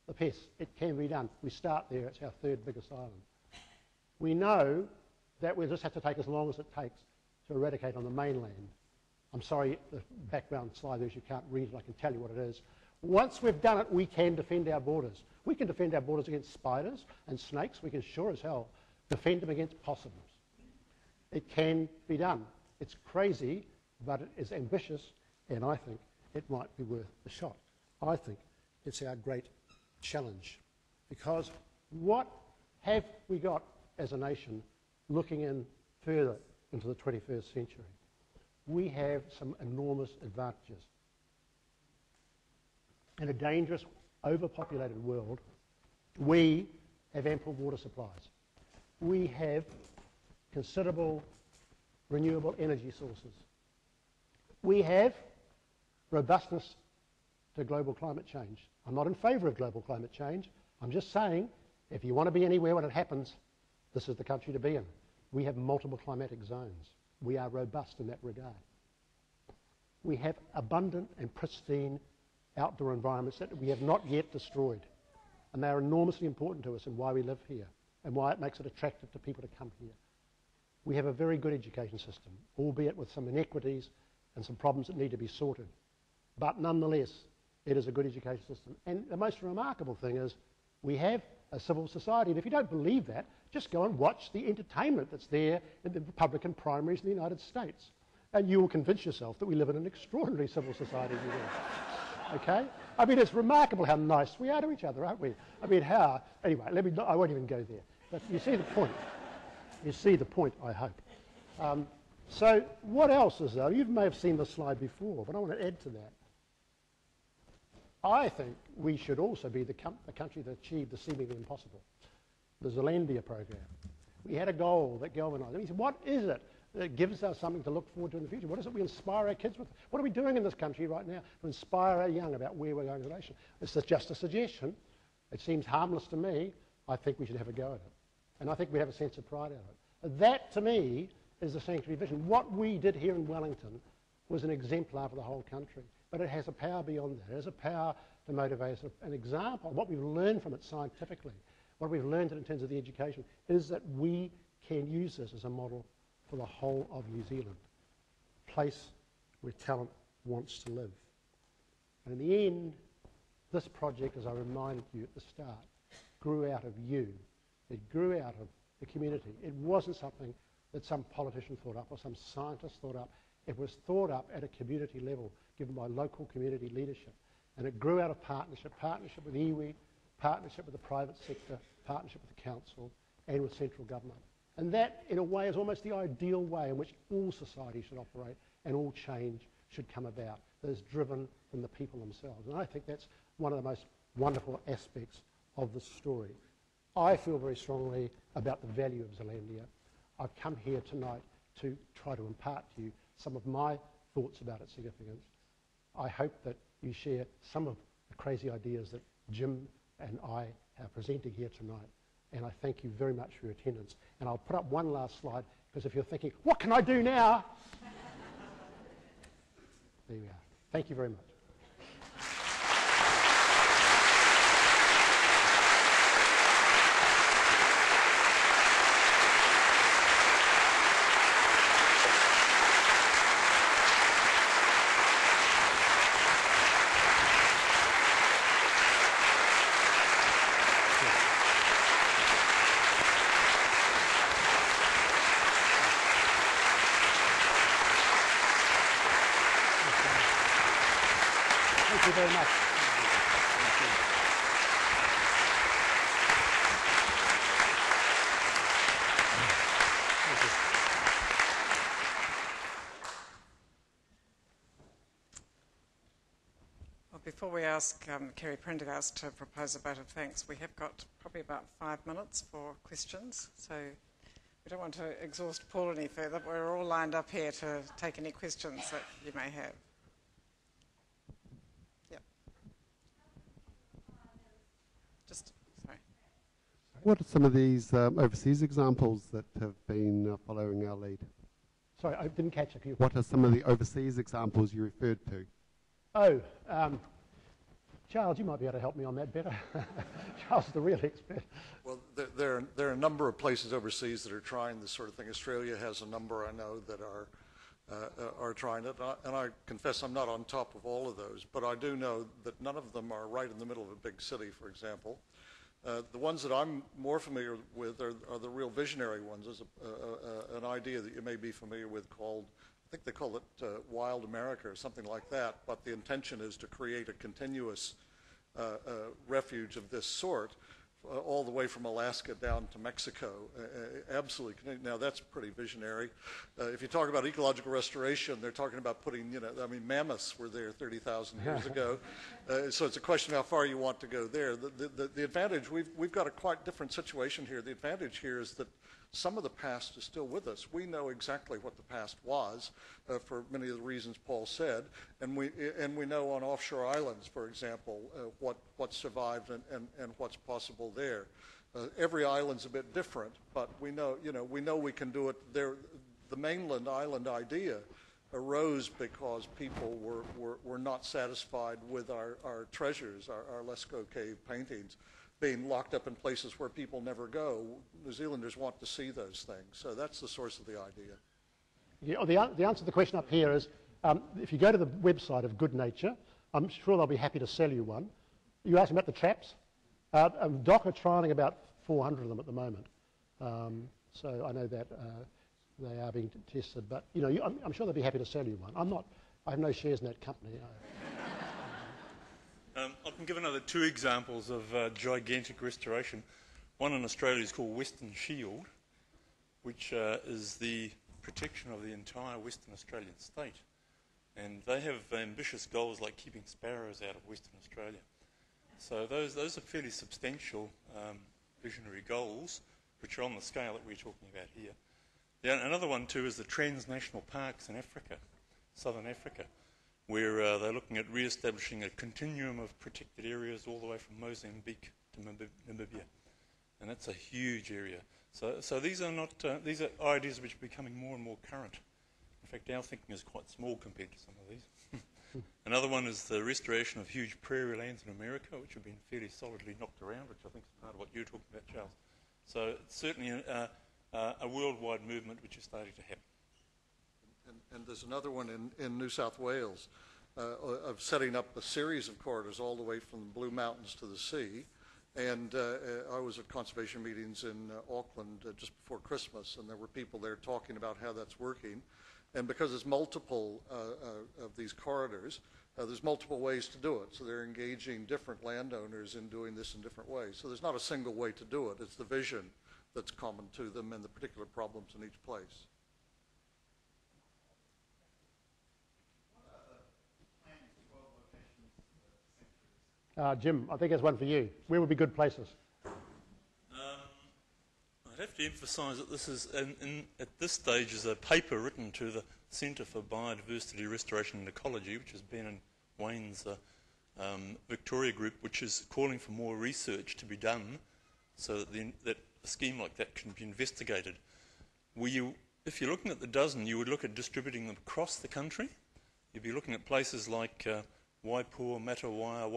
the pests. It can be done. We start there. It's our third biggest island. We know that we'll just have to take as long as it takes to eradicate on the mainland. I'm sorry, the background slide there, you can't read it. I can tell you what it is. Once we've done it, we can defend our borders. We can defend our borders against spiders and snakes. We can sure as hell defend them against possums. It can be done. It's crazy, but it is ambitious, and I think it might be worth a shot. I think it's our great challenge, because what have we got as a nation looking in further into the 21st century? We have some enormous advantages. In a dangerous, overpopulated world, we have ample water supplies. We have considerable renewable energy sources. We have robustness to global climate change. I'm not in favour of global climate change. I'm just saying, if you want to be anywhere when it happens, this is the country to be in. We have multiple climatic zones. We are robust in that regard. We have abundant and pristine outdoor environments that we have not yet destroyed. And they are enormously important to us and why we live here and why it makes it attractive to people to come here. We have a very good education system, albeit with some inequities and some problems that need to be sorted. But nonetheless, it is a good education system. And the most remarkable thing is we have a civil society. And if you don't believe that, just go and watch the entertainment that's there in the Republican primaries in the United States. And you will convince yourself that we live in an extraordinary civil society. Okay? I mean, it's remarkable how nice we are to each other, aren't we? I mean, how... Anyway, I won't even go there. But you see the point. You see the point, I hope. So what else is there? You may have seen this slide before, but I want to add to that. I think we should also be the country that achieved the seemingly impossible, the ZEALANDIA Programme. We had a goal that galvanised. And he said, what is it that gives us something to look forward to in the future? What is it we inspire our kids with? What are we doing in this country right now to inspire our young about where we're going as a nation? It's just a suggestion. It seems harmless to me. I think we should have a go at it. And I think we have a sense of pride out of it. That, to me, is the sanctuary vision. What we did here in Wellington was an exemplar for the whole country. But it has a power beyond that. It has a power to motivate us. An example, what we've learned from it scientifically, what we've learned in terms of the education, is that we can use this as a model for the whole of New Zealand, a place where talent wants to live. And in the end, this project, as I reminded you at the start, grew out of you. It grew out of the community. It wasn't something that some politician thought up or some scientist thought up. It was thought up at a community level, given by local community leadership. And it grew out of partnership with iwi, partnership with the private sector, partnership with the council, and with central government. And that, in a way, is almost the ideal way in which all society should operate and all change should come about, that is driven from the people themselves. And I think that's one of the most wonderful aspects of the story. I feel very strongly about the value of Zelandia. I've come here tonight to try to impart to you some of my thoughts about its significance. I hope that you share some of the crazy ideas that Jim and I are presenting here tonight. And I thank you very much for your attendance. And I'll put up one last slide, because if you're thinking, what can I do now? There we are. Thank you very much. Thank you very much. Well, before we ask Kerry Prendergast to propose a vote of thanks, we have got probably about 5 minutes for questions. So we don't want to exhaust Paul any further, but we're all lined up here to take any questions that you may have. What are some of these overseas examples that have been following our lead? Sorry, I didn't catch it. What are some of the overseas examples you referred to? Oh, Charles, you might be able to help me on that better. Charles is the real expert. Well, there are a number of places overseas that are trying this sort of thing. Australia has a number, I know, that are are trying it. And I confess I'm not on top of all of those, but I do know that none of them are right in the middle of a big city, for example. The ones that I'm more familiar with are the real visionary ones. There's an idea that you may be familiar with called, I think they call it Wild America or something like that, but the intention is to create a continuous refuge of this sort all the way from Alaska down to Mexico. Absolutely. Now, that's pretty visionary. If you talk about ecological restoration, they're talking about putting, mammoths were there 30,000 years ago. So it's a question of how far you want to go there. The advantage, we've got a quite different situation here. The advantage here is that some of the past is still with us. We know exactly what the past was for many of the reasons Paul said, and we know on offshore islands, for example, what survived and what's possible there. Every island's a bit different, but we know we can do it there. The mainland island idea arose because people were not satisfied with our treasures, our Lascaux cave paintings, being locked up in places where people never go. New Zealanders want to see those things. So that's the source of the idea. Yeah, the answer to the question up here is, if you go to the website of Good Nature, I'm sure they'll be happy to sell you one. You asked about the traps. DOC are trialling about 400 of them at the moment. So I know that they are being tested, but I'm sure they'll be happy to sell you one. I have no shares in that company. I can give another two examples of gigantic restoration. One in Australia is called Western Shield, which is the protection of the entire Western Australian state. And they have ambitious goals like keeping sparrows out of Western Australia. So those are fairly substantial visionary goals, which are on the scale that we're talking about here. Yeah, another one too is the transnational parks in Africa, southern Africa, where they're looking at re-establishing a continuum of protected areas all the way from Mozambique to Namibia. And that's a huge area. So these are not these are ideas which are becoming more and more current. In fact, our thinking is quite small compared to some of these. Another one is the restoration of huge prairie lands in America, which have been fairly solidly knocked around, which I think is part of what you're talking about, Charles. So it's certainly a worldwide movement which is starting to happen. And there's another one in New South Wales of setting up a series of corridors all the way from the Blue Mountains to the sea. And I was at conservation meetings in Auckland just before Christmas, and there were people there talking about how that's working. And because there's multiple of these corridors, there's multiple ways to do it. So they're engaging different landowners in doing this in different ways. So there's not a single way to do it. It's the vision that's common to them and the particular problems in each place. Jim, I think there's one for you. Where would be good places? I'd have to emphasise that this is, at this stage, is a paper written to the Centre for Biodiversity Restoration and Ecology, which is Ben and Wayne's Victoria group, which is calling for more research to be done so that a scheme like that can be investigated. If you're looking at the dozen, you would look at distributing them across the country. You'd be looking at places like Waipua, Matawai,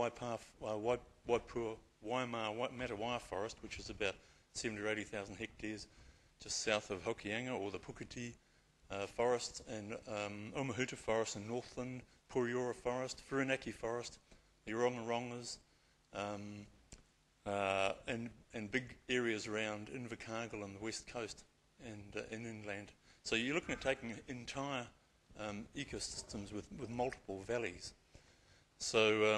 Waipua, Waimar, Matawai Forest, which is about 70 or 80,000 hectares just south of Hokianga, or the Puketi Forest, and Omahuta Forest in Northland, Puriora Forest, Whirinaki Forest, the Orongarongas, and big areas around Invercargill and the west coast and inland. So you're looking at taking entire ecosystems with multiple valleys. So,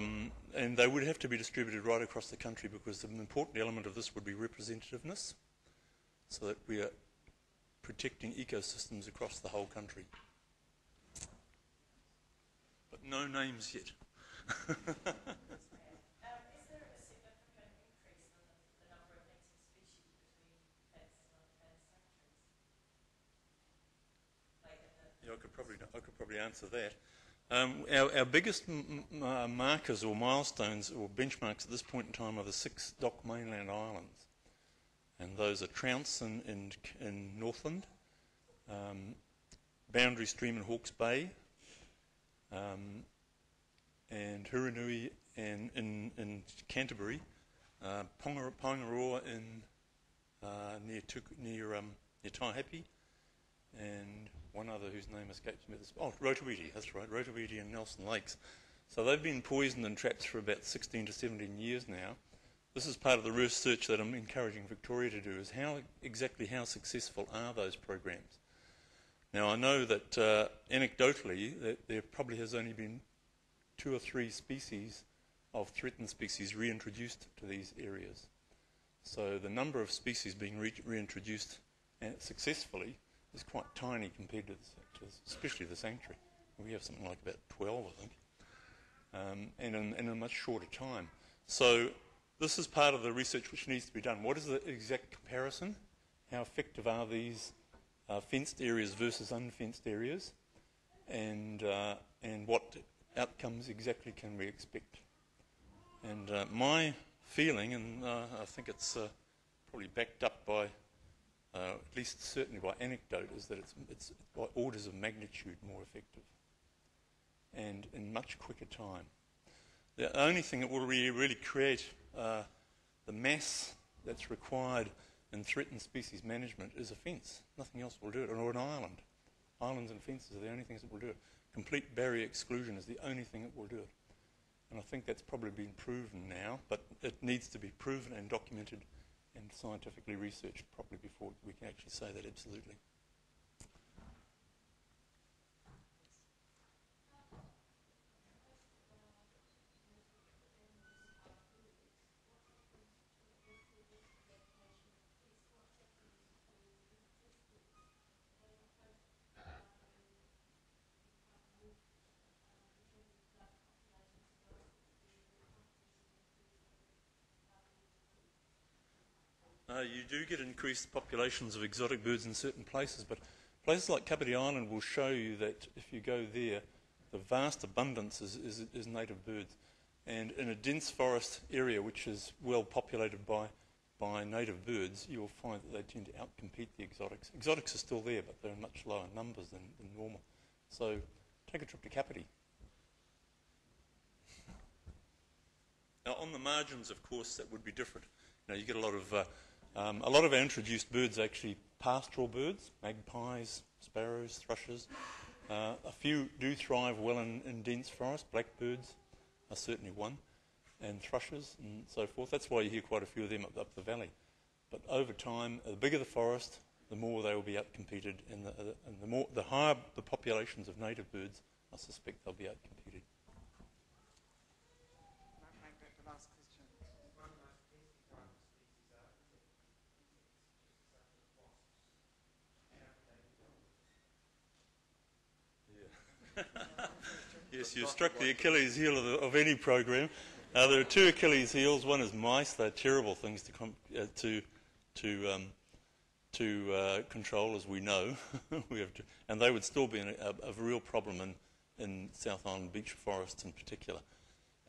and they would have to be distributed right across the country, because an important element of this would be representativeness, so that we are protecting ecosystems across the whole country. But no names yet. Is there a significant increase in the number of native species between pests and sanctuaries? Yeah, I could probably answer that. Our biggest markers or milestones or benchmarks at this point in time are the 6 DOC mainland islands. And those are Trounce in Northland, Boundary Stream in Hawke's Bay, and Hurunui in Canterbury, Pongaroa near Taihape, and one other whose name escapes me. Oh, Rotoweeti, that's right, Rotoweeti and Nelson Lakes. So they've been poisoned in traps for about 16 to 17 years now. This is part of the research that I'm encouraging Victoria to do, is exactly how successful are those programs? Now, I know that anecdotally that there probably has only been 2 or 3 species of threatened species reintroduced to these areas. So the number of species being reintroduced successfully is quite tiny compared to especially the sanctuary. We have something like about 12, I think, and in a much shorter time. So this is part of the research which needs to be done. What is the exact comparison? How effective are these fenced areas versus unfenced areas? And what outcomes exactly can we expect? And my feeling, and I think it's probably backed up by, at least certainly by anecdote, is that it's by orders of magnitude more effective and in much quicker time. The only thing that will really create the mass that's required in threatened species management is a fence. Nothing else will do it, or an island. Islands and fences are the only things that will do it. Complete barrier exclusion is the only thing that will do it. And I think that's probably been proven now, but it needs to be proven and documented and scientifically researched properly before we can actually say that absolutely. You do get increased populations of exotic birds in certain places, but places like Kapiti Island will show you that if you go there, the vast abundance is native birds. And in a dense forest area which is well populated by native birds, you will find that they tend to outcompete the exotics. Exotics are still there, but they're in much lower numbers than normal. So take a trip to Kapiti. Now on the margins, of course, that would be different. You get a lot of our introduced birds are actually pastoral birds, magpies, sparrows, thrushes. A few do thrive well in dense forest. Blackbirds are certainly one, and thrushes and so forth. That's why you hear quite a few of them up the valley. But over time, the bigger the forest, the more they will be outcompeted, and the higher the populations of native birds, I suspect they'll be outcompeted. Yes, you struck the Achilles heel of any program. There are 2 Achilles heels. One is mice. They're terrible things to control, as we know. And they would still be a real problem in South Island beech forests in particular.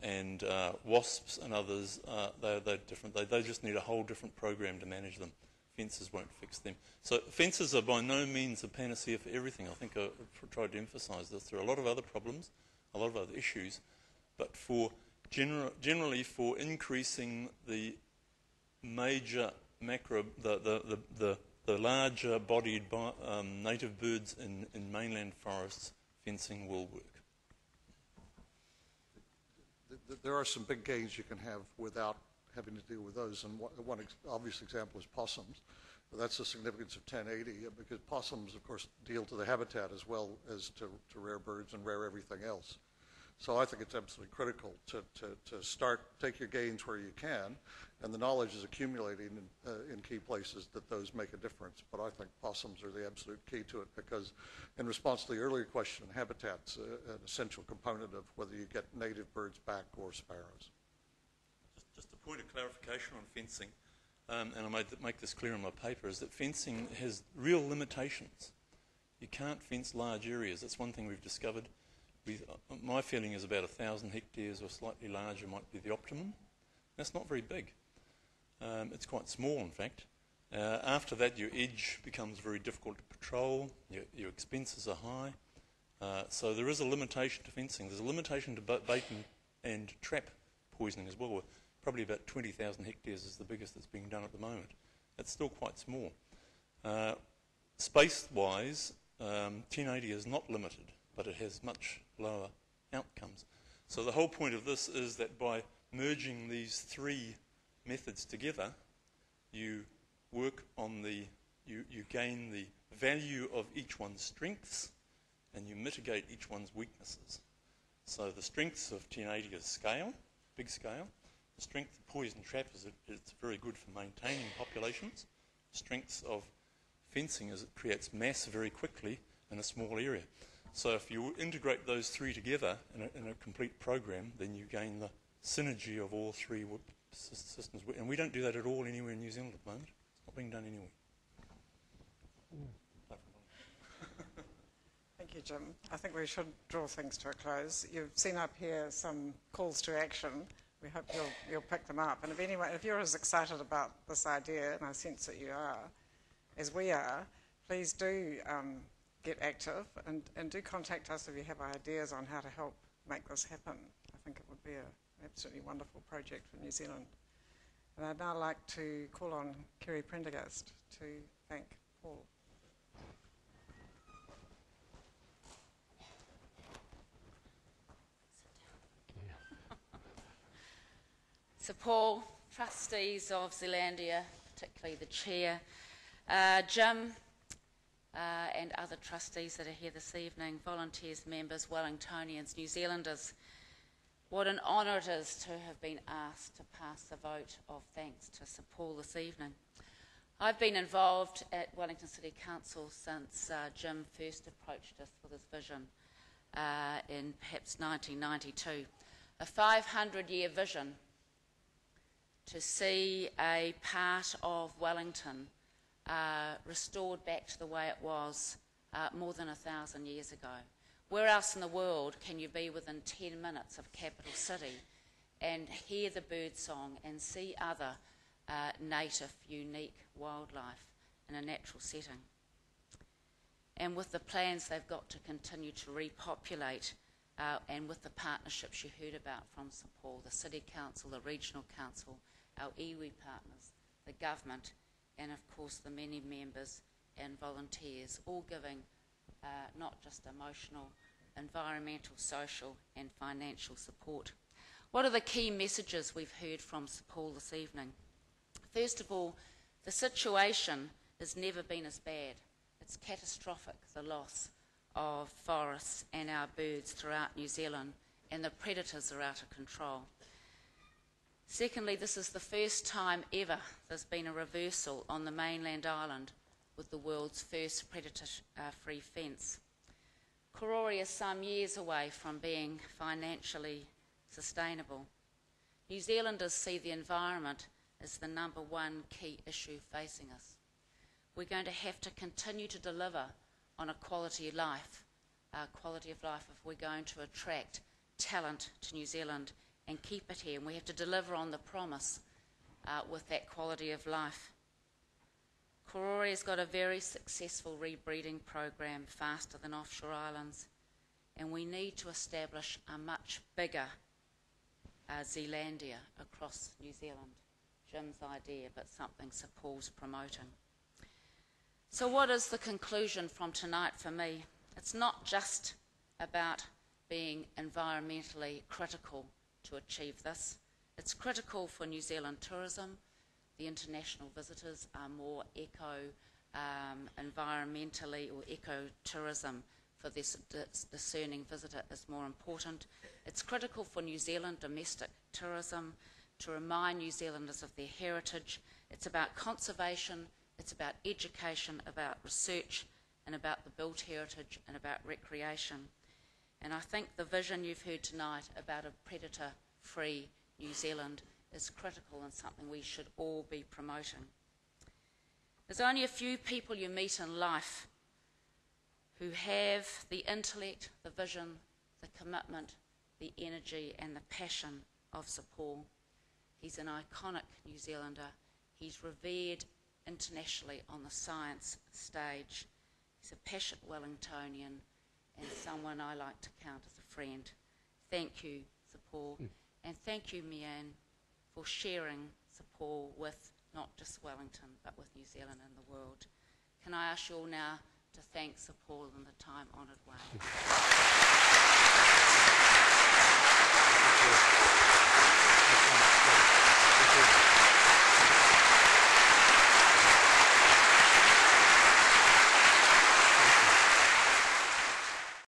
And wasps and others, they're different. They just need a whole different program to manage them. Fences won't fix them. So fences are by no means a panacea for everything. I think I've tried to emphasise this. There are a lot of other problems, a lot of other issues, but generally for increasing the major the larger bodied native birds in mainland forests, fencing will work. There are some big gains you can have without having to deal with those, and one obvious example is possums. That's the significance of 1080, because possums, of course, deal to the habitat as well as to rare birds and rare everything else. So I think it's absolutely critical to take your gains where you can, and the knowledge is accumulating in key places that those make a difference. But I think possums are the absolute key to it, because in response to the earlier question, habitat's an essential component of whether you get native birds back or sparrows. Just a point of clarification on fencing, and I make this clear in my paper, is that fencing has real limitations. You can't fence large areas. That's one thing we've discovered. My feeling is about 1,000 hectares or slightly larger might be the optimum. That's not very big. It's quite small, in fact. After that, your edge becomes very difficult to patrol. Your expenses are high. So there is a limitation to fencing. There's a limitation to bait and trap poisoning as well. Probably about 20,000 hectares is the biggest that's being done at the moment. That's still quite small. Space-wise, 1080 is not limited, but it has much lower outcomes. So the whole point of this is that by merging these three methods together, you work on you gain the value of each one's strengths and you mitigate each one's weaknesses. So the strengths of 1080 is scale, big scale. The strength of poison trap is it's very good for maintaining populations. The strengths of fencing is it creates mass very quickly in a small area. So if you integrate those three together in a complete program, then you gain the synergy of all three systems. And we don't do that at all anywhere in New Zealand at the moment. It's not being done anywhere. Thank you, Jim. I think we should draw things to a close. You've seen up here some calls to action. We hope you'll pick them up. And if you're as excited about this idea, and I sense that you are, as we are, please do get active and do contact us if you have ideas on how to help make this happen. I think it would be an absolutely wonderful project for New Zealand. And I'd now like to call on Kerry Prendergast to thank Paul. So Paul, trustees of Zelandia, particularly the chair, Jim and other trustees that are here this evening, volunteers, members, Wellingtonians, New Zealanders, what an honour it is to have been asked to pass a vote of thanks to Sir Paul this evening. I've been involved at Wellington City Council since Jim first approached us with his vision in perhaps 1992. A 500-year vision to see a part of Wellington restored back to the way it was more than 1,000 years ago. Where else in the world can you be within 10 minutes of capital city and hear the bird song and see other native, unique wildlife in a natural setting? And with the plans they've got to continue to repopulate and with the partnerships you heard about from Sir Paul, the City Council, the Regional Council, our iwi partners, the government, and of course the many members and volunteers, all giving not just emotional, environmental, social and financial support. What are the key messages we've heard from Sir Paul this evening? First of all, the situation has never been as bad. It's catastrophic, the loss of forests and our birds throughout New Zealand, and the predators are out of control. Secondly, this is the first time ever there's been a reversal on the mainland island with the world's first predator-free fence. Karori is some years away from being financially sustainable. New Zealanders see the environment as the #1 key issue facing us. We're going to have to continue to deliver on a quality of life if we're going to attract talent to New Zealand and keep it here. And we have to deliver on the promise with that quality of life. Karori has got a very successful rebreeding program, faster than offshore islands, and we need to establish a much bigger Zealandia across New Zealand. Jim's idea, but something Sir Paul's promoting. So what is the conclusion from tonight for me? It's not just about being environmentally critical to achieve this. It's critical for New Zealand tourism. The international visitors are more environmentally or eco-tourism for this discerning visitor is more important. It's critical for New Zealand domestic tourism to remind New Zealanders of their heritage. It's about conservation, it's about education, about research, and about the built heritage and about recreation. And I think the vision you've heard tonight about a predator-free New Zealand is critical and something we should all be promoting. There's only a few people you meet in life who have the intellect, the vision, the commitment, the energy and the passion of Sir Paul. He's an iconic New Zealander. He's revered internationally on the science stage. He's a passionate Wellingtonian and someone I like to count as a friend. Thank you, Sir Paul. And thank you, Mianne, for sharing Sir Paul with not just Wellington, but with New Zealand and the world. Can I ask you all now to thank Sir Paul in the time-honoured way.